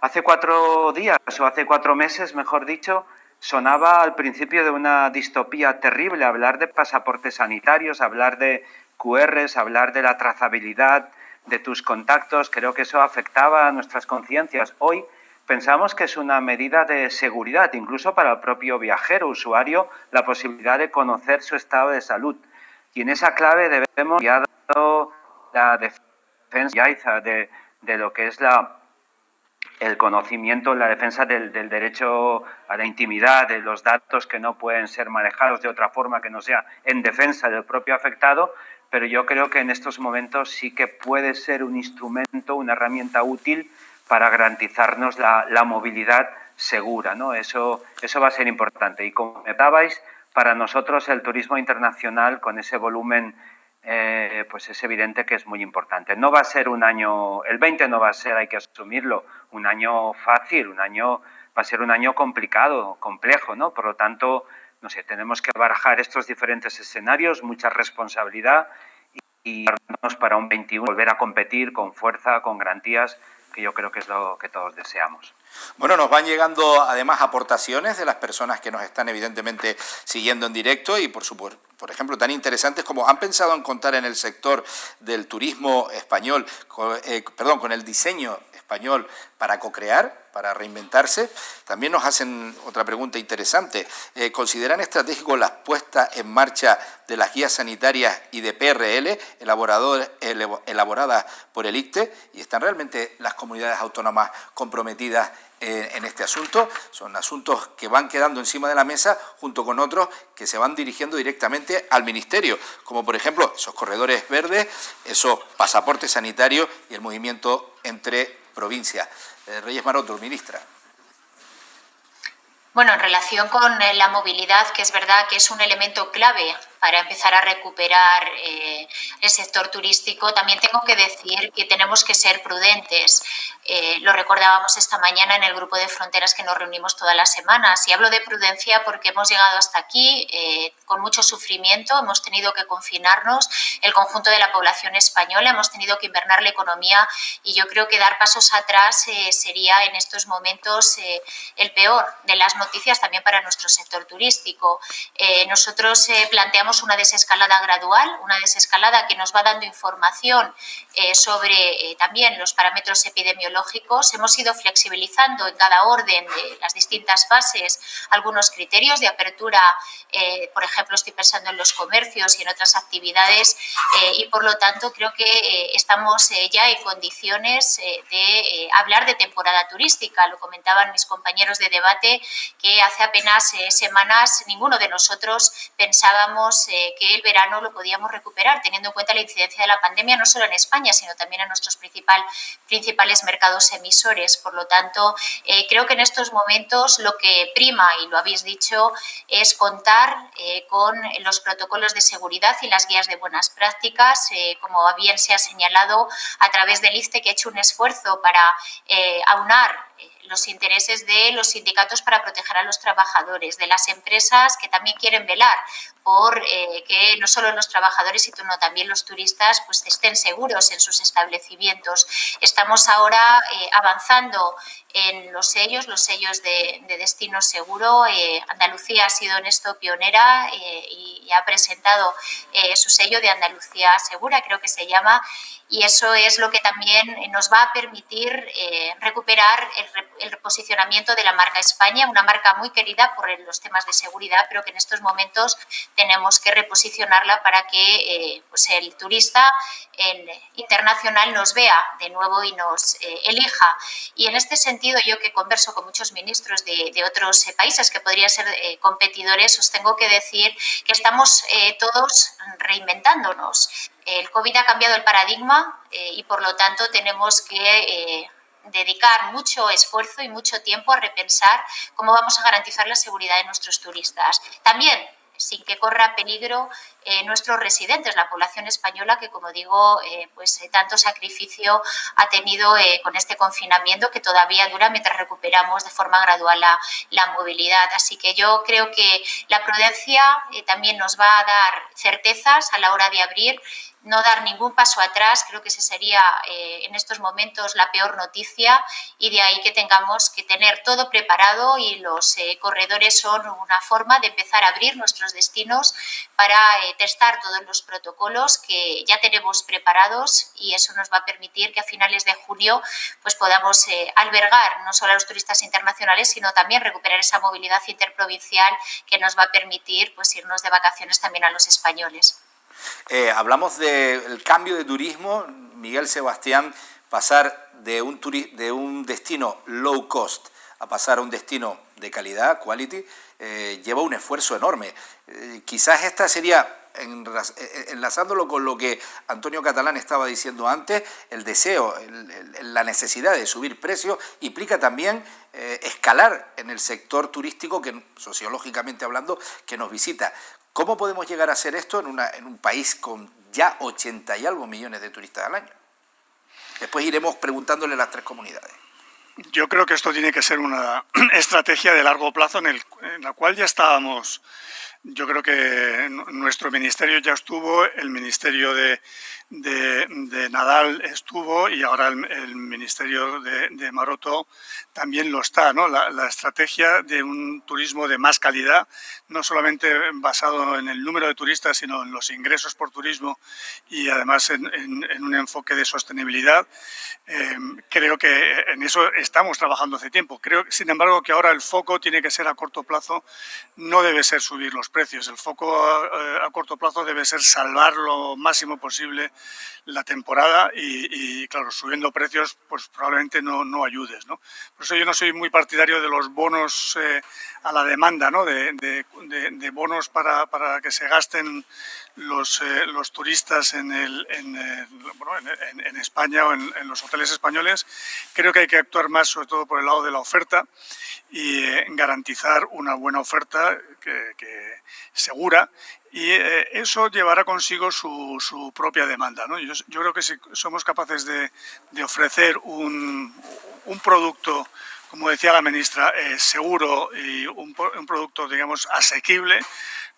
hace 4 días o hace 4 meses, mejor dicho, sonaba al principio de una distopía terrible hablar de pasaportes sanitarios, hablar de QRs, hablar de la trazabilidad de tus contactos. Creo que eso afectaba a nuestras conciencias. Hoy pensamos que es una medida de seguridad, incluso para el propio viajero, usuario, la posibilidad de conocer su estado de salud. Y en esa clave debemos, ya dado la defensa de lo que es el conocimiento, la defensa del derecho a la intimidad, de los datos que no pueden ser manejados de otra forma que no sea en defensa del propio afectado, pero yo creo que en estos momentos sí que puede ser un instrumento, una herramienta útil para garantizarnos la movilidad segura, ¿no? Eso va a ser importante. Y como comentabais, para nosotros el turismo internacional con ese volumen pues es evidente que es muy importante. No va a ser un año, el 20 no va a ser, hay que asumirlo, un año fácil, va a ser un año complicado, complejo, ¿no? Por lo tanto, no sé, tenemos que barajar estos diferentes escenarios, mucha responsabilidad y darnos para un 21 volver a competir con fuerza, con garantías, que yo creo que es lo que todos deseamos. Bueno, nos van llegando además aportaciones de las personas que nos están evidentemente siguiendo en directo y por ejemplo, tan interesantes como han pensado en contar en el sector del turismo español, con el diseño español para co-crear, para reinventarse. También nos hacen otra pregunta interesante. ¿Consideran estratégico la puesta en marcha de las guías sanitarias y de PRL elaboradas por el ICTE? ¿Y están realmente las comunidades autónomas comprometidas en este asunto? Son asuntos que van quedando encima de la mesa junto con otros que se van dirigiendo directamente al Ministerio, como por ejemplo esos corredores verdes, esos pasaportes sanitarios y el movimiento entre provincias. Reyes Maroto, ministra. Bueno, en relación con la movilidad, que es verdad que es un elemento clave para empezar a recuperar el sector turístico, también tengo que decir que tenemos que ser prudentes. Lo recordábamos esta mañana en el grupo de fronteras que nos reunimos todas las semanas, y hablo de prudencia porque hemos llegado hasta aquí con mucho sufrimiento, hemos tenido que confinarnos, el conjunto de la población española, hemos tenido que invernar la economía, y yo creo que dar pasos atrás sería en estos momentos el peor de las noticias también para nuestro sector turístico. Nosotros planteamos una desescalada gradual, una desescalada que nos va dando información sobre también los parámetros epidemiológicos. Hemos ido flexibilizando en cada orden de las distintas fases algunos criterios de apertura, por ejemplo, estoy pensando en los comercios y en otras actividades, y por lo tanto creo que estamos ya en condiciones de hablar de temporada turística. Lo comentaban mis compañeros de debate, que hace apenas semanas ninguno de nosotros pensábamos que el verano lo podíamos recuperar, teniendo en cuenta la incidencia de la pandemia no solo en España, sino también en nuestros principales mercados emisores. Por lo tanto, creo que en estos momentos lo que prima, y lo habéis dicho, es contar con los protocolos de seguridad y las guías de buenas prácticas, como bien se ha señalado, a través del IFTE, que ha hecho un esfuerzo para aunar los intereses de los sindicatos para proteger a los trabajadores, de las empresas que también quieren velar por que no solo los trabajadores, sino también los turistas pues estén seguros en sus establecimientos. Estamos ahora avanzando en los sellos de destino seguro. Andalucía ha sido en esto pionera y ha presentado su sello de Andalucía Segura, creo que se llama, y eso es lo que también nos va a permitir recuperar el posicionamiento de la marca España, una marca muy querida por los temas de seguridad, pero que en estos momentos tenemos que reposicionarla para que pues el turista internacional nos vea de nuevo y nos elija. Y en este sentido, yo que converso con muchos ministros de otros países que podrían ser competidores, os tengo que decir que estamos todos reinventándonos. El COVID ha cambiado el paradigma y por lo tanto tenemos que dedicar mucho esfuerzo y mucho tiempo a repensar cómo vamos a garantizar la seguridad de nuestros turistas. También sin que corra peligro nuestros residentes, la población española que, como digo, pues tanto sacrificio ha tenido con este confinamiento que todavía dura mientras recuperamos de forma gradual la movilidad. Así que yo creo que la prudencia también nos va a dar certezas a la hora de abrir, no dar ningún paso atrás. Creo que ese sería en estos momentos la peor noticia, y de ahí que tengamos que tener todo preparado, y los corredores son una forma de empezar a abrir nuestros destinos para testar todos los protocolos que ya tenemos preparados, y eso nos va a permitir que a finales de junio pues podamos albergar no solo a los turistas internacionales, sino también recuperar esa movilidad interprovincial que nos va a permitir pues irnos de vacaciones también a los españoles. Hablamos del cambio de turismo, Miguel Sebastián, pasar de un destino low cost a pasar a un destino de calidad, quality, lleva un esfuerzo enorme. Quizás esta sería, enlazándolo con lo que Antonio Catalán estaba diciendo antes, el deseo, la necesidad de subir precios implica también escalar en el sector turístico, que sociológicamente hablando, que nos visita. ¿Cómo podemos llegar a hacer esto en un país con ya 80 y algo millones de turistas al año? Después iremos preguntándole a las tres comunidades. Yo creo que esto tiene que ser una estrategia de largo plazo en la cual ya estábamos. Yo creo que nuestro ministerio ya estuvo, el ministerio de Nadal estuvo, y ahora el ministerio de Maroto también lo está, ¿no? La estrategia de un turismo de más calidad, no solamente basado en el número de turistas, sino en los ingresos por turismo, y además en un enfoque de sostenibilidad. Creo que en eso estamos trabajando hace tiempo. Creo, sin embargo, que ahora el foco tiene que ser a corto plazo, no debe ser subir los precios. El foco a corto plazo debe ser salvar lo máximo posible la temporada, y claro, subiendo precios pues probablemente no ayudes, ¿no? Por eso yo no soy muy partidario de los bonos a la demanda, ¿no? De bonos para que se gasten los turistas en España o en los hoteles españoles. Creo que hay que actuar más sobre todo por el lado de la oferta y garantizar una buena oferta que segura, y eso llevará consigo su propia demanda, ¿no? Yo creo que si somos capaces de ofrecer un producto, como decía la ministra, seguro y un producto, digamos, asequible,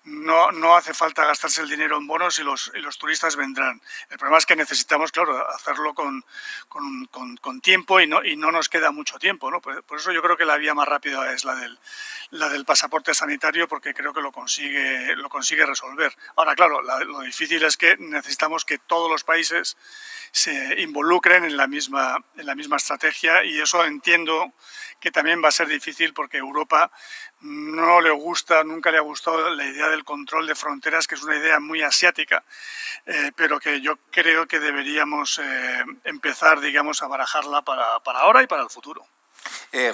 no hace falta gastarse el dinero en bonos y los turistas vendrán. El problema es que necesitamos, claro, hacerlo con tiempo y no nos queda mucho tiempo, ¿no? Por eso yo creo que la vía más rápida es la del pasaporte sanitario, porque creo que lo consigue resolver. Ahora, claro, lo difícil es que necesitamos que todos los países se involucren en la misma estrategia, y eso entiendo que también va a ser difícil porque Europa nunca le ha gustado la idea del control de fronteras, que es una idea muy asiática, pero que yo creo que deberíamos empezar, digamos, a barajarla para ahora y para el futuro.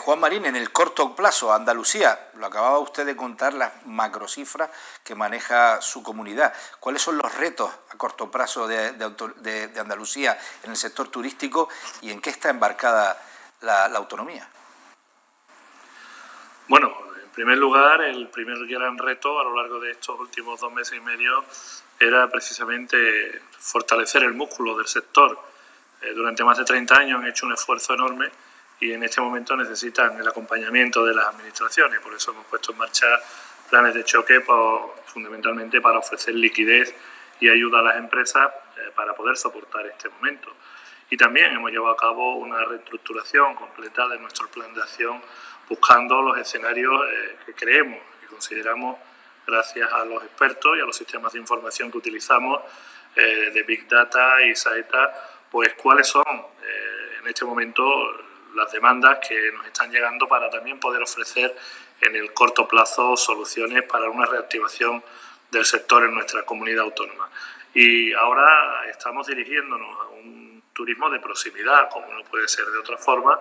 Juan Marín, en el corto plazo, Andalucía, lo acababa usted de contar, las macrocifras que maneja su comunidad. ¿Cuáles son los retos a corto plazo de Andalucía en el sector turístico y en qué está embarcada la autonomía? Bueno, en primer lugar, el primer gran reto a lo largo de estos últimos 2 meses y medio era precisamente fortalecer el músculo del sector. Durante más de 30 años han hecho un esfuerzo enorme y en este momento necesitan el acompañamiento de las administraciones. Por eso hemos puesto en marcha planes de choque fundamentalmente para ofrecer liquidez y ayuda a las empresas para poder soportar este momento. Y también hemos llevado a cabo una reestructuración completa de nuestro plan de acción, buscando los escenarios que creemos y consideramos, gracias a los expertos y a los sistemas de información que utilizamos, de Big Data y Saeta, pues cuáles son en este momento las demandas que nos están llegando para también poder ofrecer en el corto plazo soluciones para una reactivación del sector en nuestra comunidad autónoma. Y ahora estamos dirigiéndonos a un turismo de proximidad, como no puede ser de otra forma,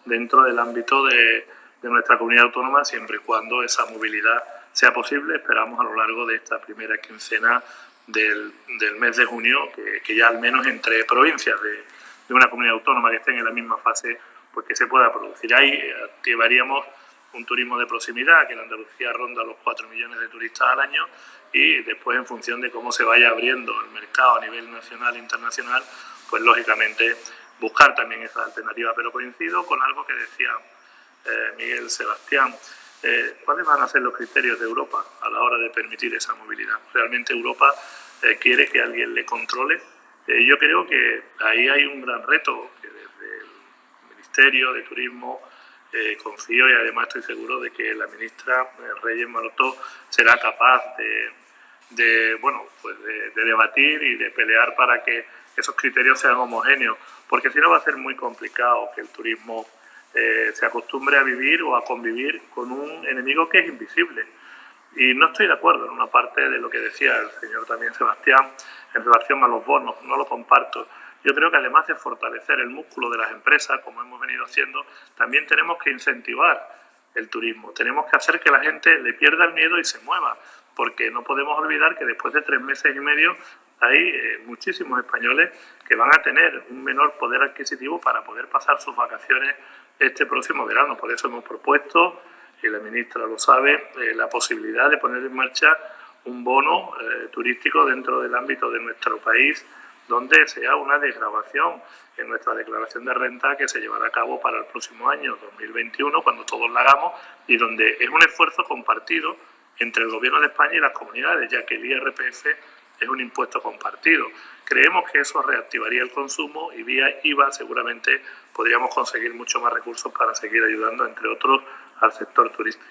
dentro del ámbito de nuestra comunidad autónoma, siempre y cuando esa movilidad sea posible. Esperamos a lo largo de esta primera quincena del mes de junio que ya al menos entre provincias de una comunidad autónoma que estén en la misma fase, pues que se pueda producir. Ahí activaríamos un turismo de proximidad, que en Andalucía ronda los 4 millones de turistas al año, y después, en función de cómo se vaya abriendo el mercado a nivel nacional e internacional, pues lógicamente buscar también esa alternativa. Pero coincido con algo que decía Miguel Sebastián. ¿Cuáles van a ser los criterios de Europa a la hora de permitir esa movilidad? ¿Realmente Europa quiere que alguien le controle? Yo creo que ahí hay un gran reto, que desde el Ministerio de Turismo confío, y además estoy seguro de que la ministra Reyes Maroto será capaz de debatir y de pelear para que esos criterios sean homogéneos, porque si no va a ser muy complicado que el turismo se acostumbre a vivir o a convivir con un enemigo que es invisible. Y no estoy de acuerdo en una parte de lo que decía el señor también Sebastián en relación a los bonos, no lo comparto. Yo creo que además de fortalecer el músculo de las empresas, como hemos venido haciendo, también tenemos que incentivar el turismo. Tenemos que hacer que la gente le pierda el miedo y se mueva, porque no podemos olvidar que después de 3 meses y medio hay muchísimos españoles que van a tener un menor poder adquisitivo para poder pasar sus vacaciones este próximo verano. Por eso hemos propuesto, y la ministra lo sabe, la posibilidad de poner en marcha un bono turístico dentro del ámbito de nuestro país, donde sea una desgravación en nuestra declaración de renta que se llevará a cabo para el próximo año 2021, cuando todos la hagamos, y donde es un esfuerzo compartido entre el Gobierno de España y las comunidades, ya que el IRPF es un impuesto compartido. Creemos que eso reactivaría el consumo y vía IVA seguramente podríamos conseguir mucho más recursos para seguir ayudando, entre otros, al sector turístico.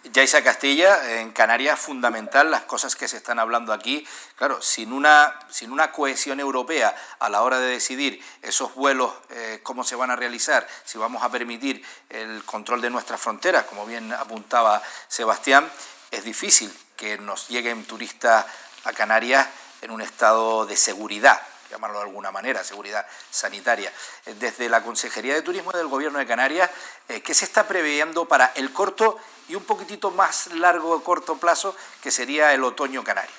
Yaisa Castilla, en Canarias fundamental las cosas que se están hablando aquí. Claro, sin una cohesión europea a la hora de decidir esos vuelos, cómo se van a realizar, si vamos a permitir el control de nuestras fronteras, como bien apuntaba Sebastián, es difícil que nos lleguen turistas a Canarias en un estado de seguridad, llamarlo de alguna manera, seguridad sanitaria. Desde la Consejería de Turismo del Gobierno de Canarias, ¿qué se está previendo para el corto y un poquitito más largo corto plazo, que sería el otoño canario?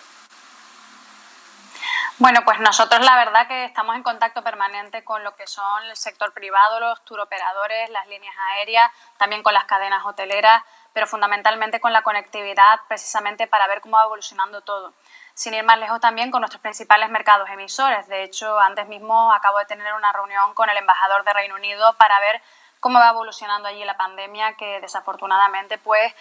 Bueno, pues nosotros la verdad que estamos en contacto permanente con lo que son el sector privado, los turoperadores, las líneas aéreas, también con las cadenas hoteleras, pero fundamentalmente con la conectividad, precisamente para ver cómo va evolucionando todo. Sin ir más lejos, también con nuestros principales mercados emisores. De hecho, antes mismo acabo de tener una reunión con el embajador de Reino Unido para ver cómo va evolucionando allí la pandemia, que desafortunadamente pues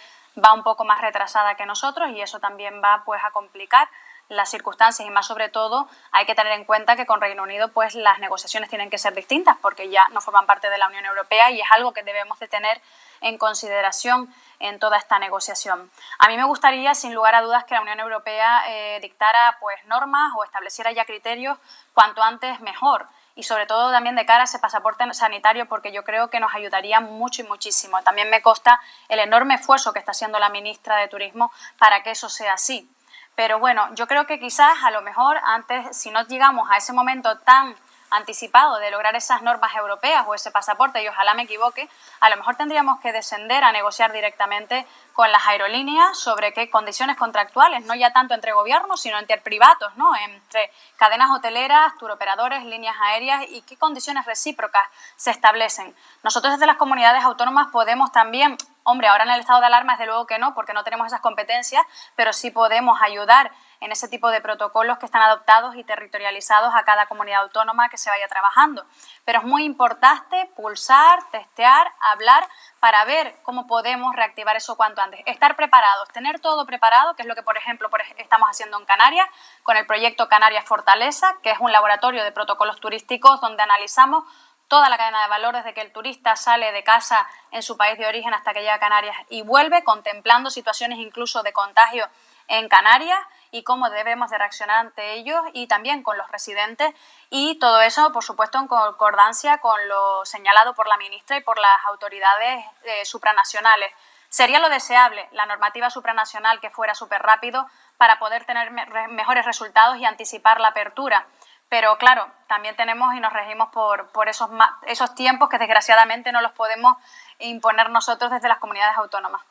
va un poco más retrasada que nosotros, y eso también va pues a complicar las circunstancias, y más sobre todo hay que tener en cuenta que con Reino Unido pues las negociaciones tienen que ser distintas porque ya no forman parte de la Unión Europea, y es algo que debemos de tener en consideración en toda esta negociación. A mí me gustaría, sin lugar a dudas, que la Unión Europea dictara pues normas o estableciera ya criterios cuanto antes mejor, y sobre todo también de cara a ese pasaporte sanitario, porque yo creo que nos ayudaría mucho y muchísimo. También me consta el enorme esfuerzo que está haciendo la ministra de Turismo para que eso sea así. Pero bueno, yo creo que quizás a lo mejor antes, si no llegamos a ese momento tan anticipado de lograr esas normas europeas o ese pasaporte, y ojalá me equivoque, a lo mejor tendríamos que descender a negociar directamente con las aerolíneas sobre qué condiciones contractuales, no ya tanto entre gobiernos, sino entre privados, ¿no? Entre cadenas hoteleras, turoperadores, líneas aéreas, y qué condiciones recíprocas se establecen. Nosotros desde las comunidades autónomas podemos también, hombre, ahora en el estado de alarma desde luego que no, porque no tenemos esas competencias, pero sí podemos ayudar en ese tipo de protocolos que están adoptados y territorializados a cada comunidad autónoma que se vaya trabajando. Pero es muy importante pulsar, testear, hablar para ver cómo podemos reactivar eso cuanto antes. Estar preparados, tener todo preparado, que es lo que, por ejemplo, estamos haciendo en Canarias, con el proyecto Canarias Fortaleza, que es un laboratorio de protocolos turísticos donde analizamos toda la cadena de valor desde que el turista sale de casa en su país de origen hasta que llega a Canarias y vuelve, contemplando situaciones incluso de contagio en Canarias y cómo debemos de reaccionar ante ellos, y también con los residentes, y todo eso, por supuesto, en concordancia con lo señalado por la ministra y por las autoridades supranacionales. Sería lo deseable, la normativa supranacional, que fuera súper rápido para poder tener mejores resultados y anticipar la apertura. Pero claro, también tenemos y nos regimos por esos tiempos que desgraciadamente no los podemos imponer nosotros desde las comunidades autónomas.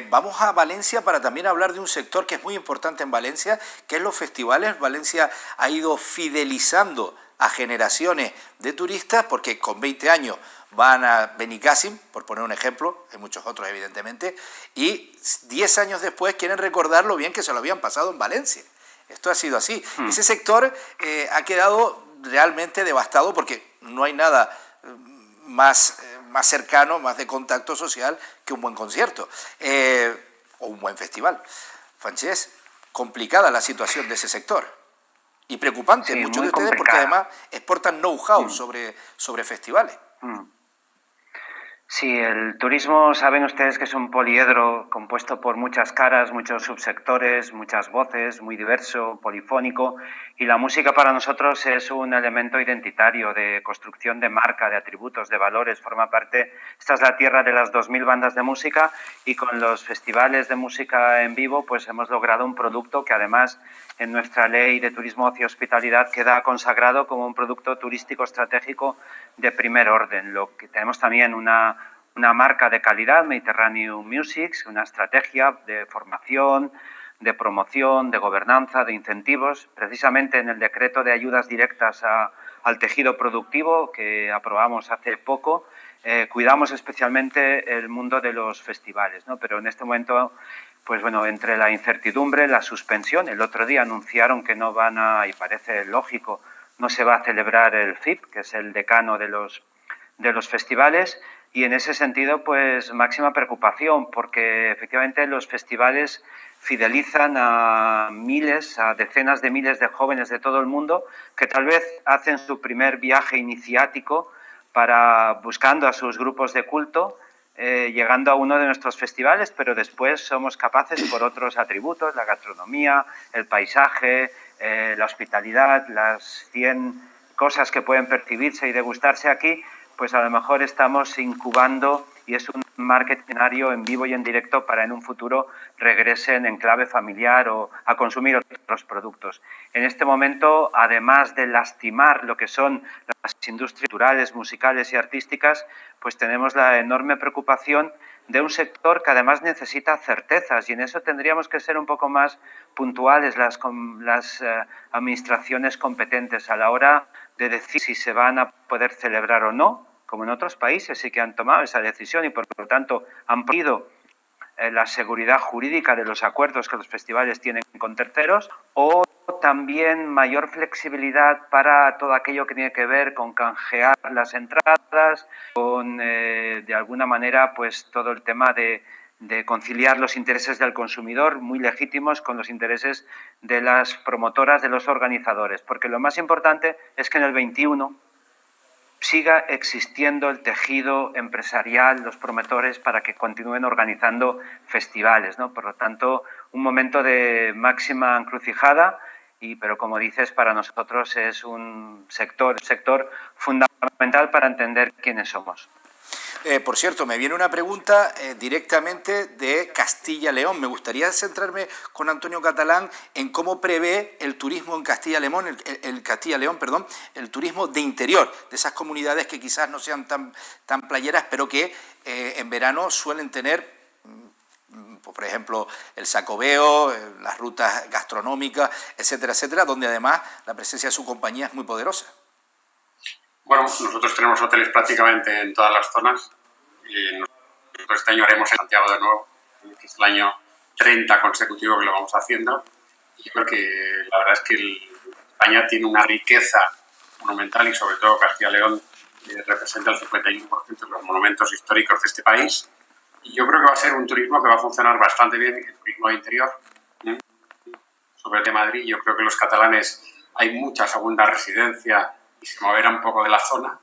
Vamos a Valencia para también hablar de un sector que es muy importante en Valencia, que es los festivales. Valencia ha ido fidelizando a generaciones de turistas porque con 20 años van a Benicàssim, por poner un ejemplo, hay muchos otros evidentemente, y 10 años después quieren recordar lo bien que se lo habían pasado en Valencia. Esto ha sido así. Ese sector ha quedado realmente devastado porque no hay nada más cercano, más de contacto social que un buen concierto o un buen festival. Francesc, complicada la situación de ese sector y preocupante. Sí, muchos de ustedes complicada. Porque además exportan know-how sobre festivales. Sí, el turismo, saben ustedes que es un poliedro compuesto por muchas caras, muchos subsectores, muchas voces, muy diverso, polifónico, y la música para nosotros es un elemento identitario de construcción de marca, de atributos, de valores, forma parte, esta es la tierra de las 2000 bandas de música, y con los festivales de música en vivo pues hemos logrado un producto que además en nuestra ley de turismo, ocio y hospitalidad queda consagrado como un producto turístico estratégico de primer orden. Lo que tenemos también una marca de calidad, Mediterranean Music, una estrategia de formación, de promoción, de gobernanza, de incentivos. Precisamente en el decreto de ayudas directas al tejido productivo que aprobamos hace poco, cuidamos especialmente el mundo de los festivales, ¿no? Pero en este momento, pues bueno, entre la incertidumbre, la suspensión, el otro día anunciaron que no van a, y parece lógico, no se va a celebrar el FIP, que es el decano de los festivales, y en ese sentido, pues máxima preocupación, porque efectivamente los festivales fidelizan a miles, a decenas de miles de jóvenes de todo el mundo que tal vez hacen su primer viaje iniciático buscando a sus grupos de culto, llegando a uno de nuestros festivales, pero después somos capaces por otros atributos, la gastronomía, el paisaje, la hospitalidad, las 100 cosas que pueden percibirse y degustarse aquí, pues a lo mejor estamos incubando, y es un marketing en vivo y en directo para en un futuro regresen en clave familiar o a consumir otros productos. En este momento, además de lastimar lo que son las industrias culturales, musicales y artísticas, pues tenemos la enorme preocupación de un sector que además necesita certezas, y en eso tendríamos que ser un poco más puntuales las administraciones competentes a la hora de decir si se van a poder celebrar o no, como en otros países sí que han tomado esa decisión y por lo tanto han podido la seguridad jurídica de los acuerdos que los festivales tienen con terceros, o también mayor flexibilidad para todo aquello que tiene que ver con canjear las entradas, con de alguna manera pues todo el tema de conciliar los intereses del consumidor, muy legítimos, con los intereses de las promotoras, de los organizadores, porque lo más importante es que en el 21 siga existiendo el tejido empresarial, los promotores, para que continúen organizando festivales, ¿no? Por lo tanto, un momento de máxima encrucijada, pero como dices, para nosotros es un sector fundamental para entender quiénes somos. Por cierto, me viene una pregunta directamente de Castilla-León. Me gustaría centrarme con Antonio Catalán en cómo prevé el turismo en Castilla-León, el turismo de interior, de esas comunidades que quizás no sean tan playeras, pero que en verano suelen tener, por ejemplo, el Sacobeo, las rutas gastronómicas, etcétera, etcétera, donde además la presencia de su compañía es muy poderosa. Bueno, nosotros tenemos hoteles prácticamente en todas las zonas. Nosotros este año haremos en Santiago de nuevo, que es el año 30 consecutivo que lo vamos haciendo. Y yo creo que la verdad es que España tiene una riqueza monumental y sobre todo Castilla-León representa el 51% de los monumentos históricos de este país. Y yo creo que va a ser un turismo que va a funcionar bastante bien, el turismo de interior. Sobre el de Madrid, yo creo que los catalanes hay mucha segunda residencia y se moverá un poco de la zona.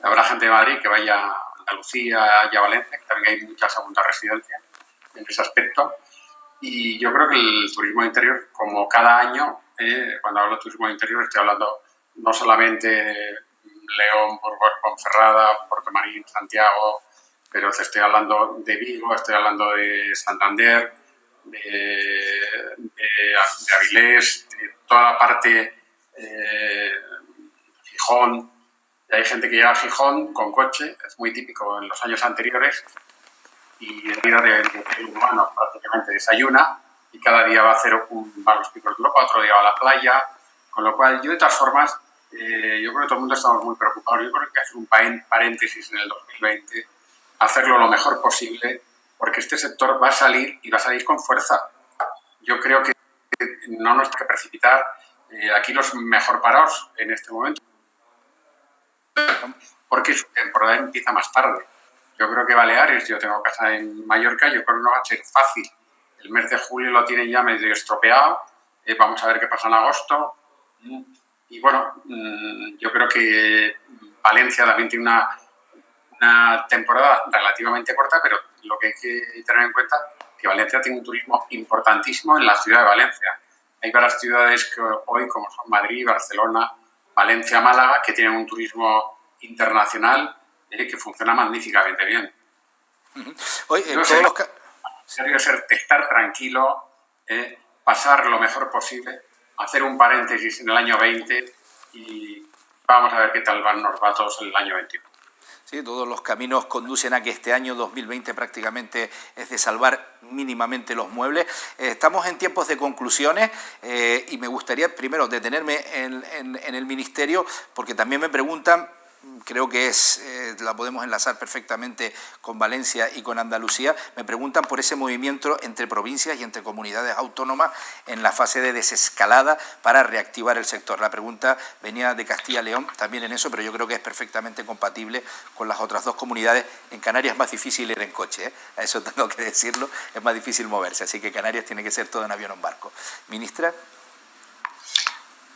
Habrá gente de Madrid que vaya a Andalucía y a Valencia, que también hay mucha segunda residencia en ese aspecto. Y yo creo que el turismo de interior, como cada año, cuando hablo de turismo de interior estoy hablando no solamente de León, Burgos, Ponferrada, Puerto Marín, Santiago, pero estoy hablando de Vigo, estoy hablando de Santander, de Avilés, de toda la parte Gijón. Y hay gente que llega a Gijón con coche, es muy típico en los años anteriores, y el día de urbano prácticamente desayuna y cada día va a hacer va a los Picos de Europa, otro día va a la playa, con lo cual yo de todas formas yo creo que todo el mundo estamos muy preocupados. Yo creo que hay que hacer un paréntesis en el 2020, hacerlo lo mejor posible, porque este sector va a salir y va a salir con fuerza. Yo creo que no nos hay que precipitar. Aquí los mejor parados en este momento, porque su temporada empieza más tarde. Yo creo que Baleares, yo tengo casa en Mallorca, yo creo que no va a ser fácil. El mes de julio lo tienen ya medio estropeado, vamos a ver qué pasa en agosto. Y bueno, yo creo que Valencia también tiene una temporada relativamente corta, pero lo que hay que tener en cuenta es que Valencia tiene un turismo importantísimo en la ciudad de Valencia. Hay varias ciudades que hoy, como son Madrid, Barcelona, Valencia, Málaga, que tienen un turismo internacional que funciona magníficamente bien. Estar tranquilo, pasar lo mejor posible, hacer un paréntesis en el año 20 y vamos a ver qué tal nos va a todos en el año 21. Sí, todos los caminos conducen a que este año 2020 prácticamente es de salvar mínimamente los muebles. Estamos en tiempos de conclusiones y me gustaría primero detenerme en el Ministerio, porque también me preguntan, creo que la podemos enlazar perfectamente con Valencia y con Andalucía, me preguntan por ese movimiento entre provincias y entre comunidades autónomas en la fase de desescalada para reactivar el sector. La pregunta venía de Castilla-León también en eso, pero yo creo que es perfectamente compatible con las otras dos comunidades. En Canarias es más difícil ir en coche, a eso tengo que decirlo, es más difícil moverse, así que Canarias tiene que ser todo en avión o en barco. Ministra.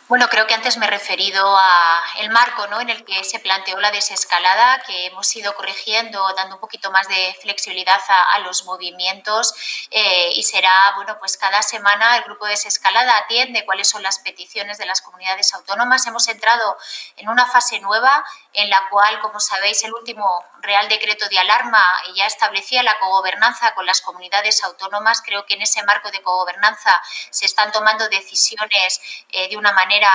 Bueno, creo que antes me he referido al marco, ¿no?, en el que se planteó la desescalada, que hemos ido corrigiendo, dando un poquito más de flexibilidad a los movimientos y será, bueno, pues cada semana el grupo de desescalada atiende cuáles son las peticiones de las comunidades autónomas. Hemos entrado en una fase nueva en la cual, como sabéis, el último Real Decreto de Alarma ya establecía la cogobernanza con las comunidades autónomas. Creo que en ese marco de cogobernanza se están tomando decisiones de una manera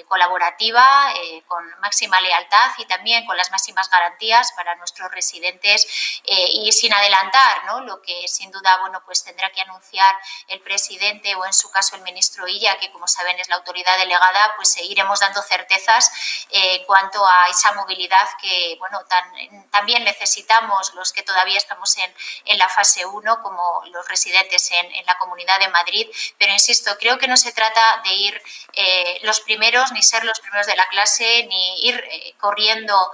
colaborativa, con máxima lealtad y también con las máximas garantías para nuestros residentes, y sin adelantar, ¿no?, lo que sin duda pues tendrá que anunciar el presidente o en su caso el ministro Illa, que como saben es la autoridad delegada, pues iremos dando certezas en cuanto a esa movilidad que también necesitamos los que todavía estamos en la fase 1, como los residentes en la Comunidad de Madrid. Pero insisto, creo que no se trata de ir los primeros, ni ser los primeros de la clase, ni ir corriendo,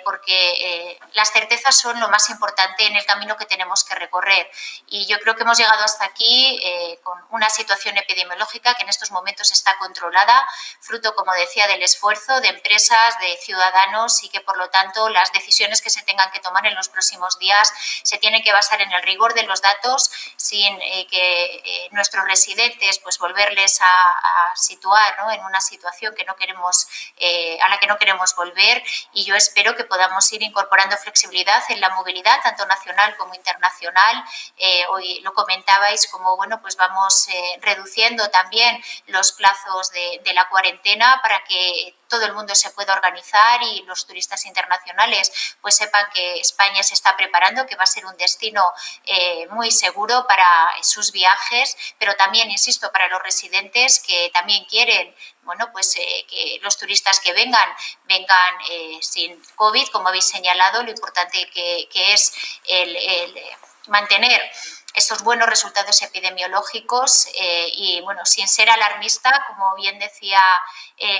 porque las certezas son lo más importante en el camino que tenemos que recorrer. Y yo creo que hemos llegado hasta aquí con una situación epidemiológica que en estos momentos está controlada, fruto, como decía, del esfuerzo de empresas, de ciudadanos, y que por lo tanto las decisiones que se tengan que tomar en los próximos días se tienen que basar en el rigor de los datos, sin que nuestros residentes pues volverles a situar, ¿no?, en una situación que no queremos, a la que no queremos volver. Y yo espero que podamos ir incorporando flexibilidad en la movilidad, tanto nacional como internacional. Hoy lo comentabais, como pues vamos reduciendo también los plazos de la cuarentena para que todo el mundo se pueda organizar y los turistas internacionales pues sepan que España se está preparando, que va a ser un destino muy seguro para sus viajes, pero también, insisto, para los residentes que también quieren que los turistas que vengan sin COVID, como habéis señalado, lo importante que es el mantener esos buenos resultados epidemiológicos y, sin ser alarmista, como bien decía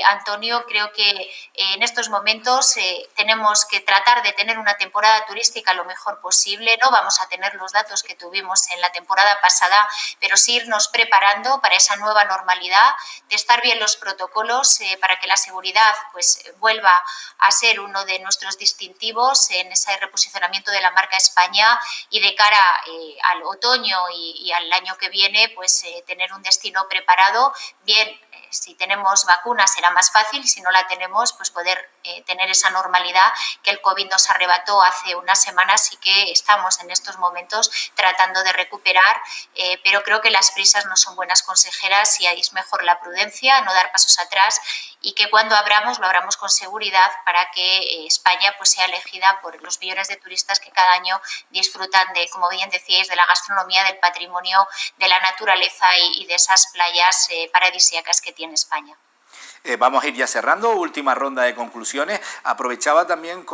Antonio, creo que en estos momentos tenemos que tratar de tener una temporada turística lo mejor posible. No vamos a tener los datos que tuvimos en la temporada pasada, pero sí irnos preparando para esa nueva normalidad, testar bien los protocolos para que la seguridad pues vuelva a ser uno de nuestros distintivos en ese reposicionamiento de la marca España, y de cara al otoño y al año que viene pues tener un destino preparado. Bien, si tenemos vacunas será más fácil, si no la tenemos pues poder tener esa normalidad que el COVID nos arrebató hace unas semanas y que estamos en estos momentos tratando de recuperar, pero creo que las prisas no son buenas consejeras y ahí es mejor la prudencia, no dar pasos atrás, y que cuando abramos lo abramos con seguridad para que España pues sea elegida por los millones de turistas que cada año disfrutan de, como bien decíais, de la gastronomía, del patrimonio, de la naturaleza y de esas playas paradisíacas que tiene España. Vamos a ir ya cerrando, última ronda de conclusiones. Aprovechaba también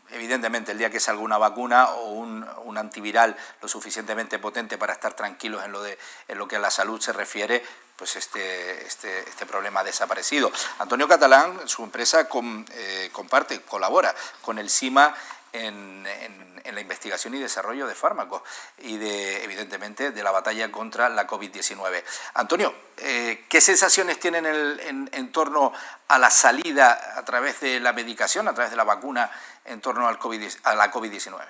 evidentemente, el día que salga una vacuna o un antiviral lo suficientemente potente para estar tranquilos en lo que a la salud se refiere, pues este problema ha desaparecido. Antonio Catalán, su empresa colabora con el CIMA en la investigación y desarrollo de fármacos y evidentemente de la batalla contra la COVID-19. Antonio, ¿qué sensaciones tienen en torno a la salida a través de la medicación, a través de la vacuna, en torno a la COVID-19?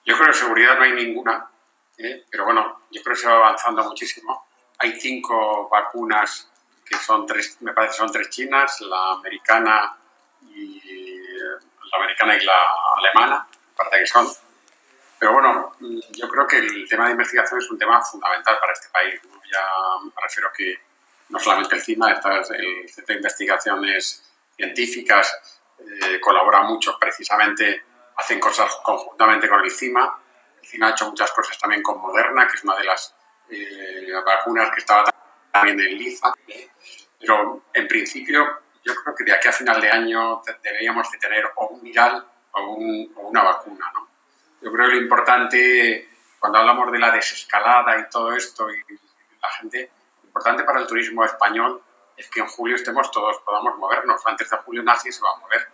Yo creo que seguridad no hay ninguna, pero bueno, yo creo que se va avanzando muchísimo. Hay 5 vacunas que son 3, me parece son 3 chinas, la americana y la alemana, parece que son. Pero bueno, yo creo que el tema de investigación es un tema fundamental para este país, ¿no? Ya me refiero que no solamente el CIMA, el Centro de Investigaciones Científicas colabora mucho, precisamente hacen cosas conjuntamente con el CIMA. El CIMA ha hecho muchas cosas también con Moderna, que es una de las vacunas que estaba también en LIFA. Pero en principio yo creo que de aquí a final de año deberíamos de tener o un viral o una vacuna, ¿no? Yo creo que lo importante, cuando hablamos de la desescalada y todo esto, y la gente, lo importante para el turismo español es que en julio podamos movernos. Antes de julio nadie se va a mover.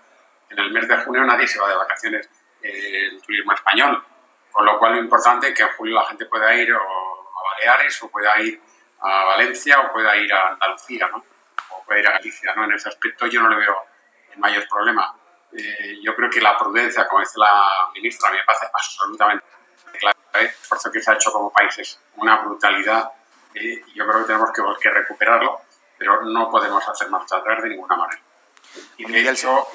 En el mes de junio nadie se va de vacaciones el turismo español. Con lo cual lo importante es que en julio la gente pueda ir a Baleares, o pueda ir a Valencia, o pueda ir a Andalucía, ¿no? O pueda ir a Galicia, ¿no? En ese aspecto yo no le veo mayor problema. Yo creo que la prudencia, como dice la ministra, a mí me parece absolutamente clave. El esfuerzo que se ha hecho como país es una brutalidad, y yo creo que tenemos que recuperarlo, pero no podemos hacer marcha atrás de ninguna manera. Y de hecho,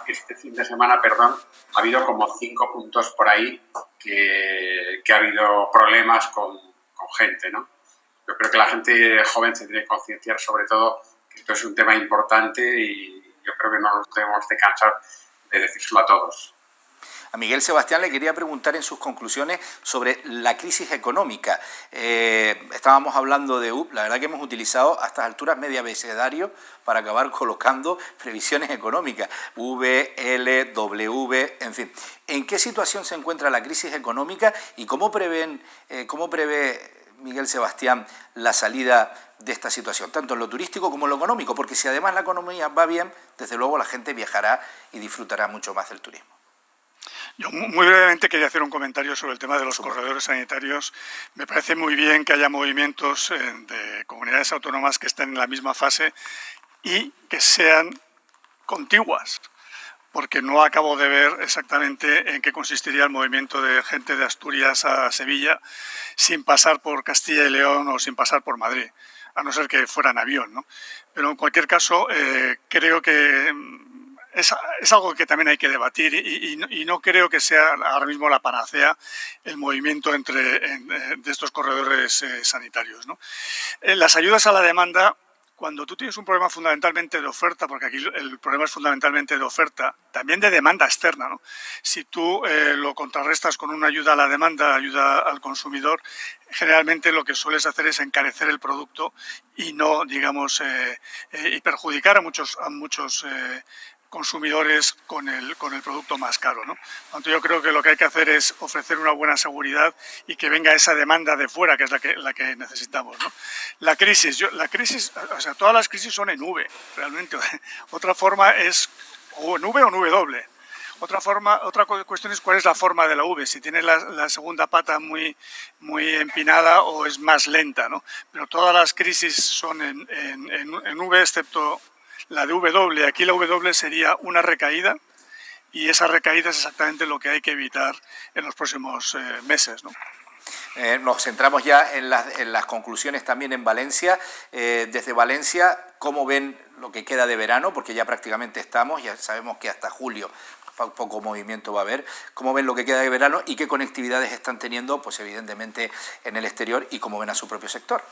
este fin de semana, perdón, ha habido como 5 puntos por ahí que ha habido problemas con gente, ¿no? Yo creo que la gente joven se tiene que concienciar sobre todo que esto es un tema importante y yo creo que no nos debemos de cansar de decírselo a todos. A Miguel Sebastián le quería preguntar en sus conclusiones sobre la crisis económica. Estábamos hablando de la verdad que hemos utilizado a estas alturas medio abecedario para acabar colocando previsiones económicas, V, L, W, en fin. ¿En qué situación se encuentra la crisis económica y cómo prevé Miguel Sebastián la salida de esta situación, tanto en lo turístico como en lo económico? Porque si además la economía va bien, desde luego la gente viajará y disfrutará mucho más del turismo. Yo muy brevemente quería hacer un comentario sobre el tema de los corredores sanitarios. Me parece muy bien que haya movimientos de comunidades autónomas que estén en la misma fase y que sean contiguas, porque no acabo de ver exactamente en qué consistiría el movimiento de gente de Asturias a Sevilla sin pasar por Castilla y León o sin pasar por Madrid, a no ser que fuera en avión, ¿no? Pero en cualquier caso, creo que es algo que también hay que debatir y no creo que sea ahora mismo la panacea el movimiento de estos corredores sanitarios, ¿no? Las ayudas a la demanda, cuando tú tienes un problema fundamentalmente de oferta, porque aquí el problema es fundamentalmente de oferta, también de demanda externa, ¿no? Si tú lo contrarrestas con una ayuda a la demanda, ayuda al consumidor, generalmente lo que sueles hacer es encarecer el producto y no, digamos, y perjudicar a muchos consumidores con el producto más caro, ¿no? Por tanto, yo creo que lo que hay que hacer es ofrecer una buena seguridad y que venga esa demanda de fuera, que es la que necesitamos, ¿no? La crisis, o sea, todas las crisis son en V, realmente. Otra forma es o en V o en W. Otra cuestión es cuál es la forma de la V, si tiene la segunda pata muy empinada o es más lenta, ¿no? Pero todas las crisis son en V, excepto la de W. Aquí la W sería una recaída y esa recaída es exactamente lo que hay que evitar en los próximos meses, ¿no? Nos centramos ya en las conclusiones también en Valencia. Desde Valencia, ¿cómo ven lo que queda de verano? Porque ya prácticamente estamos, ya sabemos que hasta julio poco movimiento va a haber. ¿Cómo ven lo que queda de verano y qué conectividades están teniendo, pues evidentemente, en el exterior y cómo ven a su propio sector?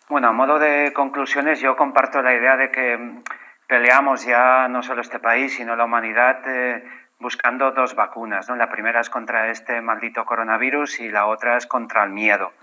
Bueno, a modo de conclusiones, yo comparto la idea de que peleamos ya no solo este país, sino la humanidad buscando dos vacunas, ¿no? La primera es contra este maldito coronavirus y la otra es contra el miedo.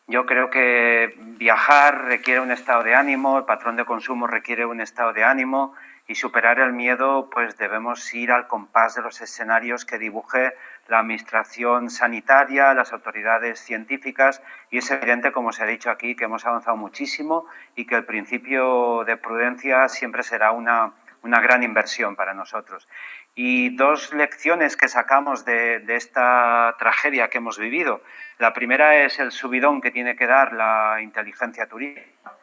Yo creo que viajar requiere un estado de ánimo, el patrón de consumo requiere un estado de ánimo y superar el miedo, pues debemos ir al compás de los escenarios que dibuje la administración sanitaria, las autoridades científicas, y es evidente, como se ha dicho aquí, que hemos avanzado muchísimo y que el principio de prudencia siempre será una gran inversión para nosotros. Y dos lecciones que sacamos de esta tragedia que hemos vivido. La primera es el subidón que tiene que dar la inteligencia turística,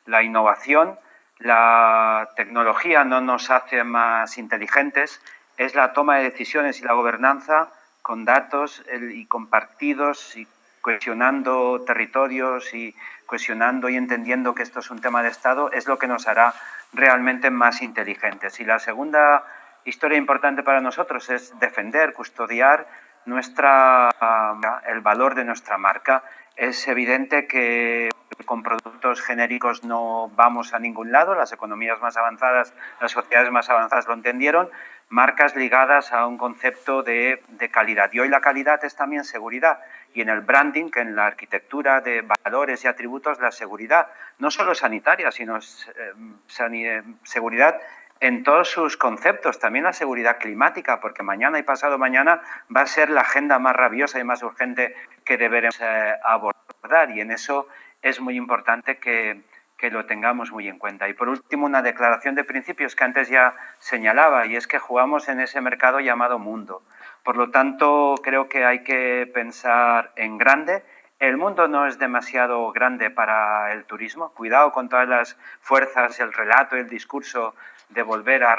la innovación. La tecnología no nos hace más inteligentes, es la toma de decisiones y la gobernanza con datos y compartidos y cohesionando territorios y cohesionando y entendiendo que esto es un tema de Estado, es lo que nos hará realmente más inteligentes. Y la segunda historia importante para nosotros es defender, custodiar el valor de nuestra marca. Es evidente que con productos genéricos no vamos a ningún lado, las economías más avanzadas, las sociedades más avanzadas lo entendieron, marcas ligadas a un concepto de calidad. Y hoy la calidad es también seguridad. Y en el branding, que en la arquitectura de valores y atributos, la seguridad, no solo sanitaria, sino seguridad en todos sus conceptos, también la seguridad climática, porque mañana y pasado mañana va a ser la agenda más rabiosa y más urgente que deberemos abordar, y en eso es muy importante que lo tengamos muy en cuenta. Y por último, una declaración de principios que antes ya señalaba, y es que jugamos en ese mercado llamado mundo. Por lo tanto, creo que hay que pensar en grande. El mundo no es demasiado grande para el turismo. Cuidado con todas las fuerzas, el relato, el discurso de volver a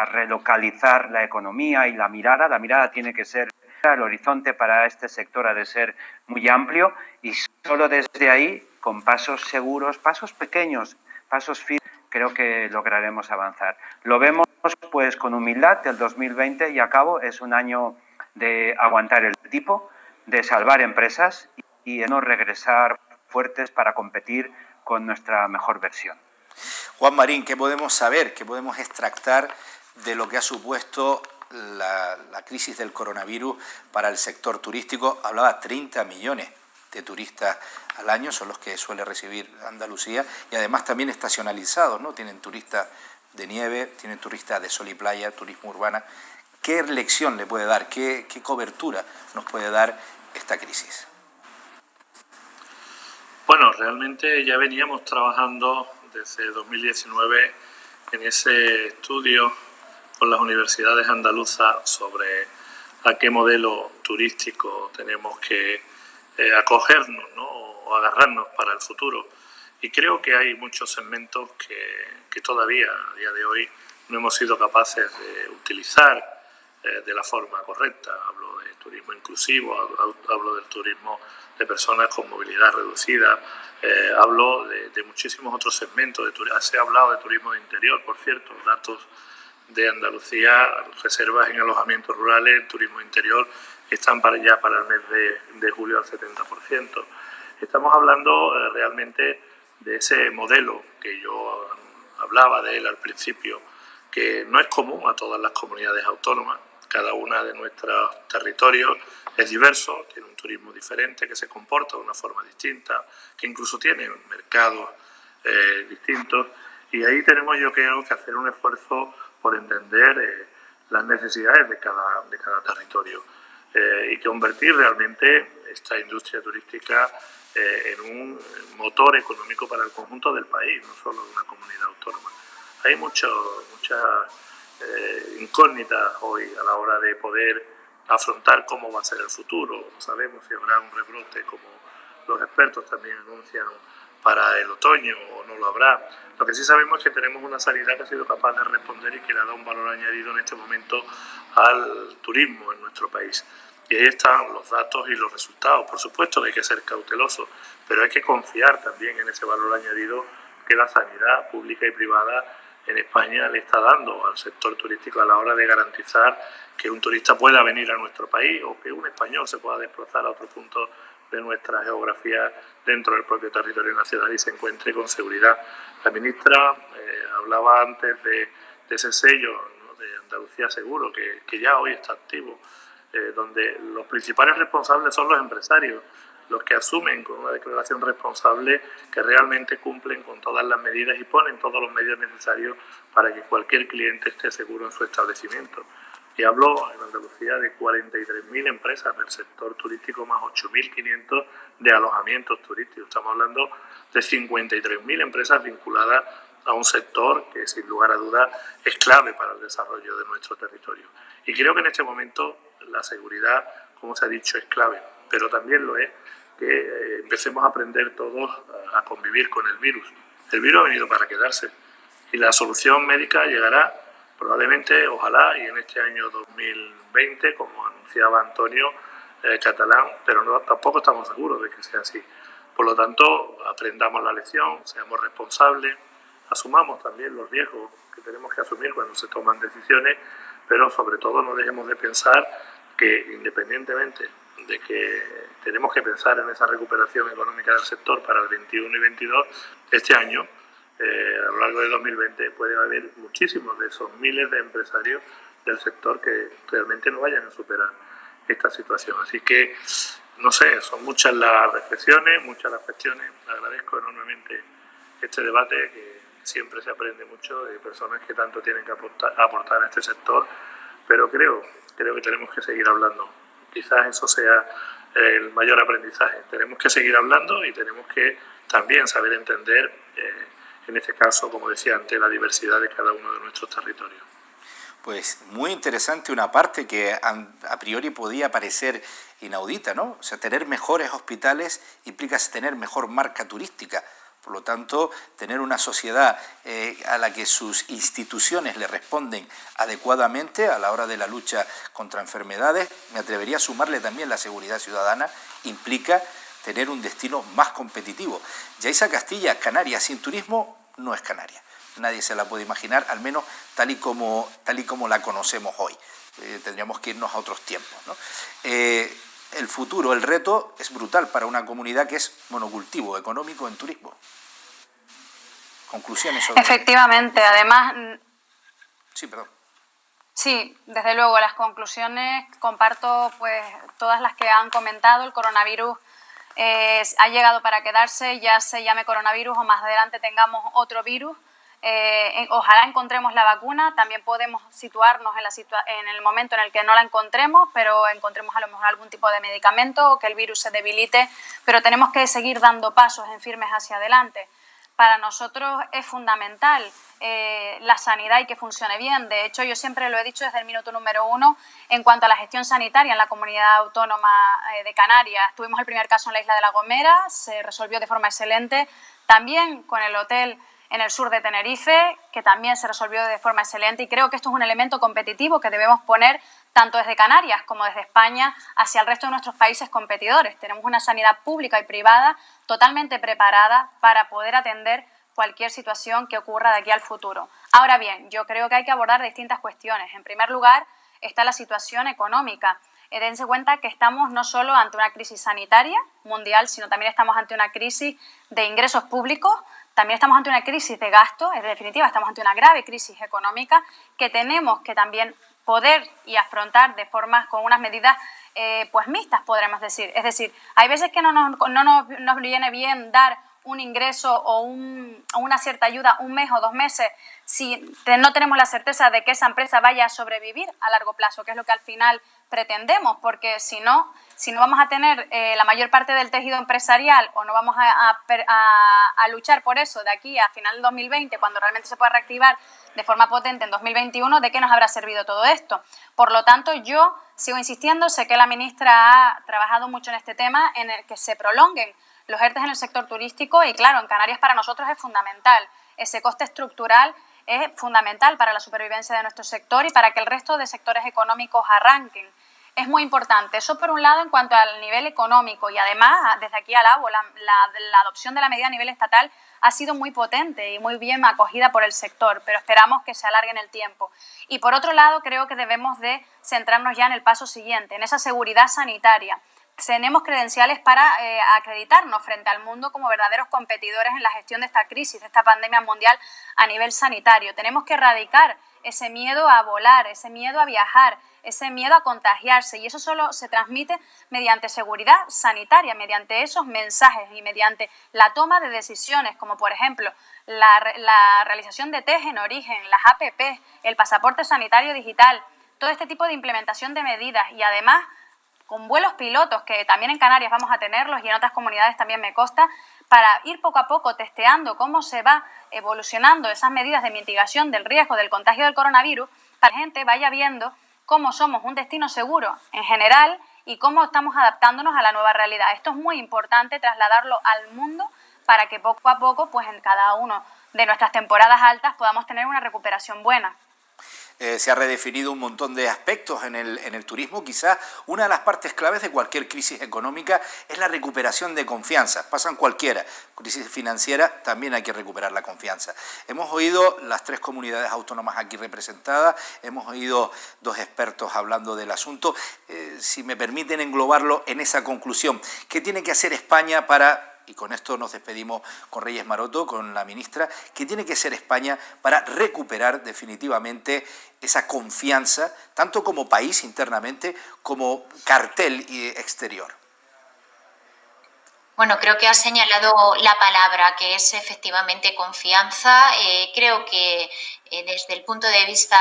relocalizar la economía y la mirada. La mirada tiene que ser, el horizonte para este sector ha de ser muy amplio y solo desde ahí, con pasos seguros, pasos pequeños, pasos firmes, creo que lograremos avanzar. Lo vemos pues con humildad. El 2020, y acabo, es un año de aguantar el tipo, de salvar empresas y de no regresar fuertes para competir con nuestra mejor versión. Juan Marín, ¿qué podemos saber, qué podemos extractar de lo que ha supuesto la crisis del coronavirus para el sector turístico? Hablaba 30 millones de turistas al año, son los que suele recibir Andalucía, y además también estacionalizados, ¿no? Tienen turistas de nieve, tienen turistas de sol y playa, turismo urbana. ¿Qué lección le puede dar, qué cobertura nos puede dar esta crisis? Bueno, realmente ya veníamos trabajando desde 2019 en ese estudio con las universidades andaluzas sobre a qué modelo turístico tenemos que acogernos, ¿no? O agarrarnos para el futuro. Y creo que hay muchos segmentos que todavía a día de hoy no hemos sido capaces de utilizar de la forma correcta. Hablo de turismo inclusivo, hablo del turismo de personas con movilidad reducida, hablo de muchísimos otros segmentos. Se ha hablado de turismo de interior, por cierto, datos de Andalucía, reservas en alojamientos rurales, en turismo interior, están ya para el mes de julio al 70%. Estamos hablando realmente de ese modelo que yo hablaba de él al principio, que no es común a todas las comunidades autónomas. Cada una de nuestros territorios es diverso, tiene un turismo diferente, que se comporta de una forma distinta, que incluso tiene mercados distintos. Y ahí tenemos, yo creo, que hacer un esfuerzo por entender las necesidades de cada territorio y convertir realmente esta industria turística en un motor económico para el conjunto del país, no solo de una comunidad autónoma. Hay muchas incógnitas hoy a la hora de poder afrontar cómo va a ser el futuro. No sabemos si habrá un rebrote, como los expertos también anuncian, para el otoño, o no lo habrá. Lo que sí sabemos es que tenemos una sanidad que ha sido capaz de responder y que le ha dado un valor añadido en este momento al turismo en nuestro país. Y ahí están los datos y los resultados. Por supuesto que hay que ser cautelosos, pero hay que confiar también en ese valor añadido que la sanidad pública y privada en España le está dando al sector turístico a la hora de garantizar que un turista pueda venir a nuestro país o que un español se pueda desplazar a otro punto de nuestra geografía dentro del propio territorio nacional y se encuentre con seguridad. La ministra hablaba antes de ese sello, ¿no?, de Andalucía Seguro, que ya hoy está activo, donde los principales responsables son los empresarios, los que asumen con una declaración responsable que realmente cumplen con todas las medidas y ponen todos los medios necesarios para que cualquier cliente esté seguro en su establecimiento. Y hablo en Andalucía de 43.000 empresas del sector turístico más 8.500 de alojamientos turísticos. Estamos hablando de 53.000 empresas vinculadas a un sector que sin lugar a dudas es clave para el desarrollo de nuestro territorio. Y creo que en este momento la seguridad, como se ha dicho, es clave, pero también lo es que empecemos a aprender todos a convivir con el virus. El virus ha venido para quedarse y la solución médica llegará probablemente, ojalá, y en este año 2020, como anunciaba Antonio Catalán, pero tampoco estamos seguros de que sea así. Por lo tanto, aprendamos la lección, seamos responsables, asumamos también los riesgos que tenemos que asumir cuando se toman decisiones, pero sobre todo no dejemos de pensar que independientemente de que tenemos que pensar en esa recuperación económica del sector para el 21 y 22, este año, a lo largo de 2020, puede haber muchísimos de esos miles de empresarios del sector que realmente no vayan a superar esta situación. Así que, no sé, son muchas las reflexiones, muchas las cuestiones. Agradezco enormemente este debate, que siempre se aprende mucho de personas que tanto tienen que aportar a este sector, pero creo que tenemos que seguir hablando. Quizás eso sea el mayor aprendizaje. Tenemos que seguir hablando y tenemos que también saber entender, en este caso, como decía antes, la diversidad de cada uno de nuestros territorios. Pues muy interesante una parte que a priori podía parecer inaudita, ¿no? O sea, tener mejores hospitales implica tener mejor marca turística. Por lo tanto, tener una sociedad a la que sus instituciones le responden adecuadamente a la hora de la lucha contra enfermedades, me atrevería a sumarle también la seguridad ciudadana, implica tener un destino más competitivo. Yaiza Castilla, Canarias sin turismo no es Canarias. nadie se la puede imaginar, al menos tal y como la conocemos hoy. Tendríamos que irnos a otros tiempos, ¿no? El futuro, el reto es brutal para una comunidad que es monocultivo económico en turismo. Conclusiones sobre... Efectivamente, además... Sí, perdón. Sí, desde luego, las conclusiones comparto pues todas las que han comentado. El coronavirus ha llegado para quedarse, ya se llame coronavirus o más adelante tengamos otro virus. Ojalá encontremos la vacuna, también podemos situarnos en el momento en el que no la encontremos, pero encontremos a lo mejor algún tipo de medicamento o que el virus se debilite, pero tenemos que seguir dando pasos en firmes hacia adelante. Para nosotros es fundamental la sanidad y que funcione bien. De hecho, yo siempre lo he dicho desde el minuto número 1 en cuanto a la gestión sanitaria en la comunidad autónoma de Canarias. Tuvimos el primer caso en la isla de La Gomera, se resolvió de forma excelente. También con el hotel en el sur de Tenerife, que también se resolvió de forma excelente, y creo que esto es un elemento competitivo que debemos poner tanto desde Canarias como desde España hacia el resto de nuestros países competidores. Tenemos una sanidad pública y privada totalmente preparada para poder atender cualquier situación que ocurra de aquí al futuro. Ahora bien, yo creo que hay que abordar distintas cuestiones. En primer lugar, está la situación económica. Dense cuenta que estamos no solo ante una crisis sanitaria mundial, sino también estamos ante una crisis de ingresos públicos. También estamos ante una crisis de gasto, en definitiva estamos ante una grave crisis económica que tenemos que también poder y afrontar de forma con unas medidas pues mixtas, podremos decir. Es decir, hay veces que no nos viene bien dar un ingreso o una cierta ayuda un mes o 2 meses si no tenemos la certeza de que esa empresa vaya a sobrevivir a largo plazo, que es lo que al final pretendemos, porque si no vamos a tener la mayor parte del tejido empresarial o no vamos a luchar por eso de aquí a final del 2020, cuando realmente se pueda reactivar de forma potente en 2021, ¿de qué nos habrá servido todo esto? Por lo tanto, yo sigo insistiendo, sé que la ministra ha trabajado mucho en este tema, en el que se prolonguen los ERTE en el sector turístico y claro, en Canarias para nosotros es fundamental. Ese coste estructural es fundamental para la supervivencia de nuestro sector y para que el resto de sectores económicos arranquen. Es muy importante. Eso por un lado en cuanto al nivel económico y además desde aquí alabo la adopción de la medida a nivel estatal ha sido muy potente y muy bien acogida por el sector, pero esperamos que se alargue en el tiempo. Y por otro lado creo que debemos de centrarnos ya en el paso siguiente, en esa seguridad sanitaria. Tenemos credenciales para acreditarnos frente al mundo como verdaderos competidores en la gestión de esta crisis, de esta pandemia mundial a nivel sanitario. Tenemos que erradicar ese miedo a volar, ese miedo a viajar, ese miedo a contagiarse y eso solo se transmite mediante seguridad sanitaria, mediante esos mensajes y mediante la toma de decisiones como por ejemplo la realización de test en origen, las APP, el pasaporte sanitario digital, todo este tipo de implementación de medidas y además con vuelos pilotos, que también en Canarias vamos a tenerlos y en otras comunidades también me consta, para ir poco a poco testeando cómo se va evolucionando esas medidas de mitigación del riesgo del contagio del coronavirus, para que la gente vaya viendo cómo somos un destino seguro en general y cómo estamos adaptándonos a la nueva realidad. Esto es muy importante trasladarlo al mundo para que poco a poco, pues en cada una de nuestras temporadas altas podamos tener una recuperación buena. Se ha redefinido un montón de aspectos en el turismo. Quizás una de las partes claves de cualquier crisis económica es la recuperación de confianza. Pasan cualquiera. Crisis financiera, también hay que recuperar la confianza. Hemos oído las 3 comunidades autónomas aquí representadas, hemos oído 2 expertos hablando del asunto. Si me permiten englobarlo en esa conclusión, ¿qué tiene que hacer España para... Y con esto nos despedimos con Reyes Maroto, con la ministra, ¿qué tiene que ser España para recuperar definitivamente esa confianza, tanto como país internamente, como cartel exterior? Bueno, creo que has señalado la palabra, que es efectivamente confianza. Creo que desde el punto de vista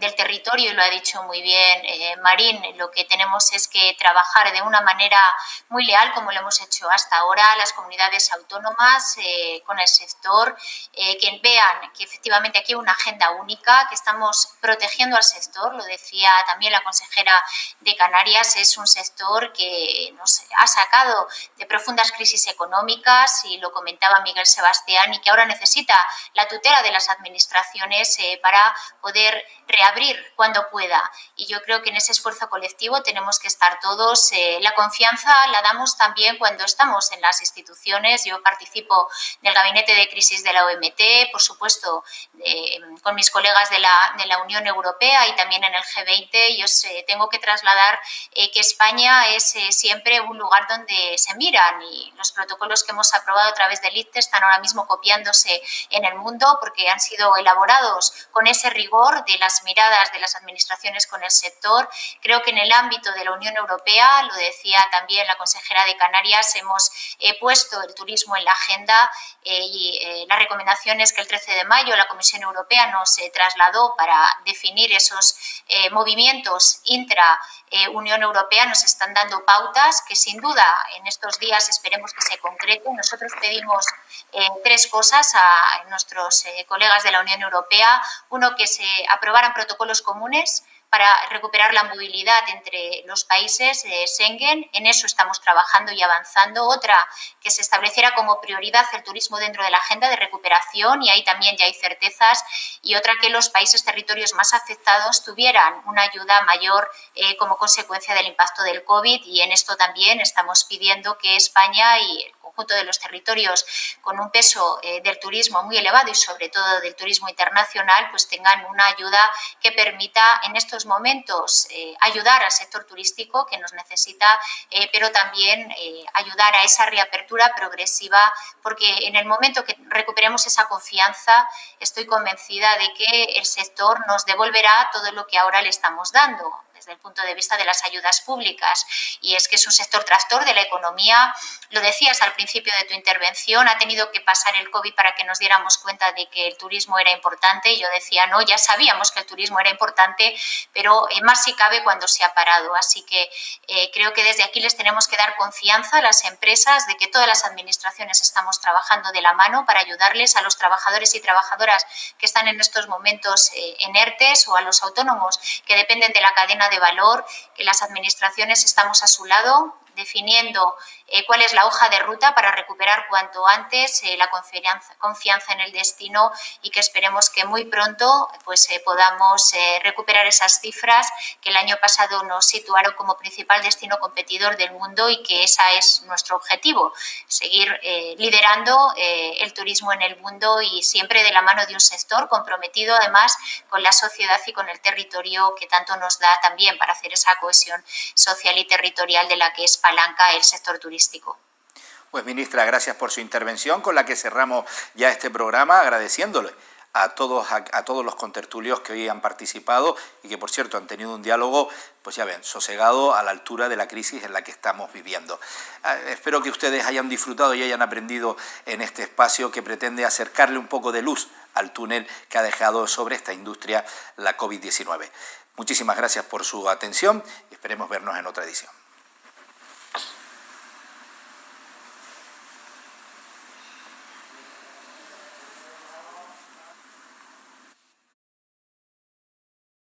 del territorio, y lo ha dicho muy bien Marín, lo que tenemos es que trabajar de una manera muy leal, como lo hemos hecho hasta ahora, las comunidades autónomas, con el sector, que vean que efectivamente aquí hay una agenda única, que estamos protegiendo al sector, lo decía también la consejera de Canarias, es un sector que nos ha sacado de profundas crisis económicas, y lo comentaba Miguel Sebastián, y que ahora necesita la tutela de las administraciones condiciones para poder reabrir cuando pueda. Y yo creo que en ese esfuerzo colectivo tenemos que estar todos. La confianza la damos también cuando estamos en las instituciones. Yo participo del Gabinete de Crisis de la OMT, por supuesto, con mis colegas de la Unión Europea y también en el G20. Y os tengo que trasladar que España es siempre un lugar donde se miran, y los protocolos que hemos aprobado a través del ICTE están ahora mismo copiándose en el mundo porque han sido elaborados con ese rigor de las miradas de las administraciones con el sector. Creo que en el ámbito de la Unión Europea, lo decía también la consejera de Canarias, hemos puesto el turismo en la agenda y las recomendaciones que el 13 de mayo la Comisión Europea nos trasladó para definir esos movimientos intra-Unión Europea nos están dando pautas que sin duda en estos días esperemos que se concreten. Nosotros pedimos 3 cosas a nuestros colegas de la Unión Europea. Uno, que se aprobaran protocolos comunes para recuperar la movilidad entre los países de Schengen. En eso estamos trabajando y avanzando. Otra, que se estableciera como prioridad el turismo dentro de la agenda de recuperación, y ahí también ya hay certezas. Y otra, que los países, territorios más afectados tuvieran una ayuda mayor como consecuencia del impacto del COVID, y en esto también estamos pidiendo que España y el conjunto de los territorios con un peso del turismo muy elevado y sobre todo del turismo internacional, pues tengan una ayuda que permita en estos momentos ayudar al sector turístico que nos necesita, pero también ayudar a esa reapertura progresiva, porque en el momento que recuperemos esa confianza estoy convencida de que el sector nos devolverá todo lo que ahora le estamos dando desde el punto de vista de las ayudas públicas, y es que es un sector tractor de la economía. Lo decías al principio de tu intervención, ha tenido que pasar el COVID para que nos diéramos cuenta de que el turismo era importante, y yo decía, no, ya sabíamos que el turismo era importante, pero más si cabe cuando se ha parado. Así que creo que desde aquí les tenemos que dar confianza a las empresas de que todas las administraciones estamos trabajando de la mano para ayudarles a los trabajadores y trabajadoras que están en estos momentos en ERTES, o a los autónomos que dependen de la cadena de valor, que las administraciones estamos a su lado definiendo cuál es la hoja de ruta para recuperar cuanto antes la confianza en el destino, y que esperemos que muy pronto pues podamos recuperar esas cifras que el año pasado nos situaron como principal destino competidor del mundo, y que ese es nuestro objetivo, seguir liderando el turismo en el mundo, y siempre de la mano de un sector comprometido además con la sociedad y con el territorio, que tanto nos da también para hacer esa cohesión social y territorial de la que es palanca el sector turístico. Pues ministra, gracias por su intervención, con la que cerramos ya este programa, agradeciéndole a todos los contertulios que hoy han participado y que, por cierto, han tenido un diálogo, pues ya ven, sosegado, a la altura de la crisis en la que estamos viviendo. Espero que ustedes hayan disfrutado y hayan aprendido en este espacio que pretende acercarle un poco de luz al túnel que ha dejado sobre esta industria la COVID-19. Muchísimas gracias por su atención y esperemos vernos en otra edición.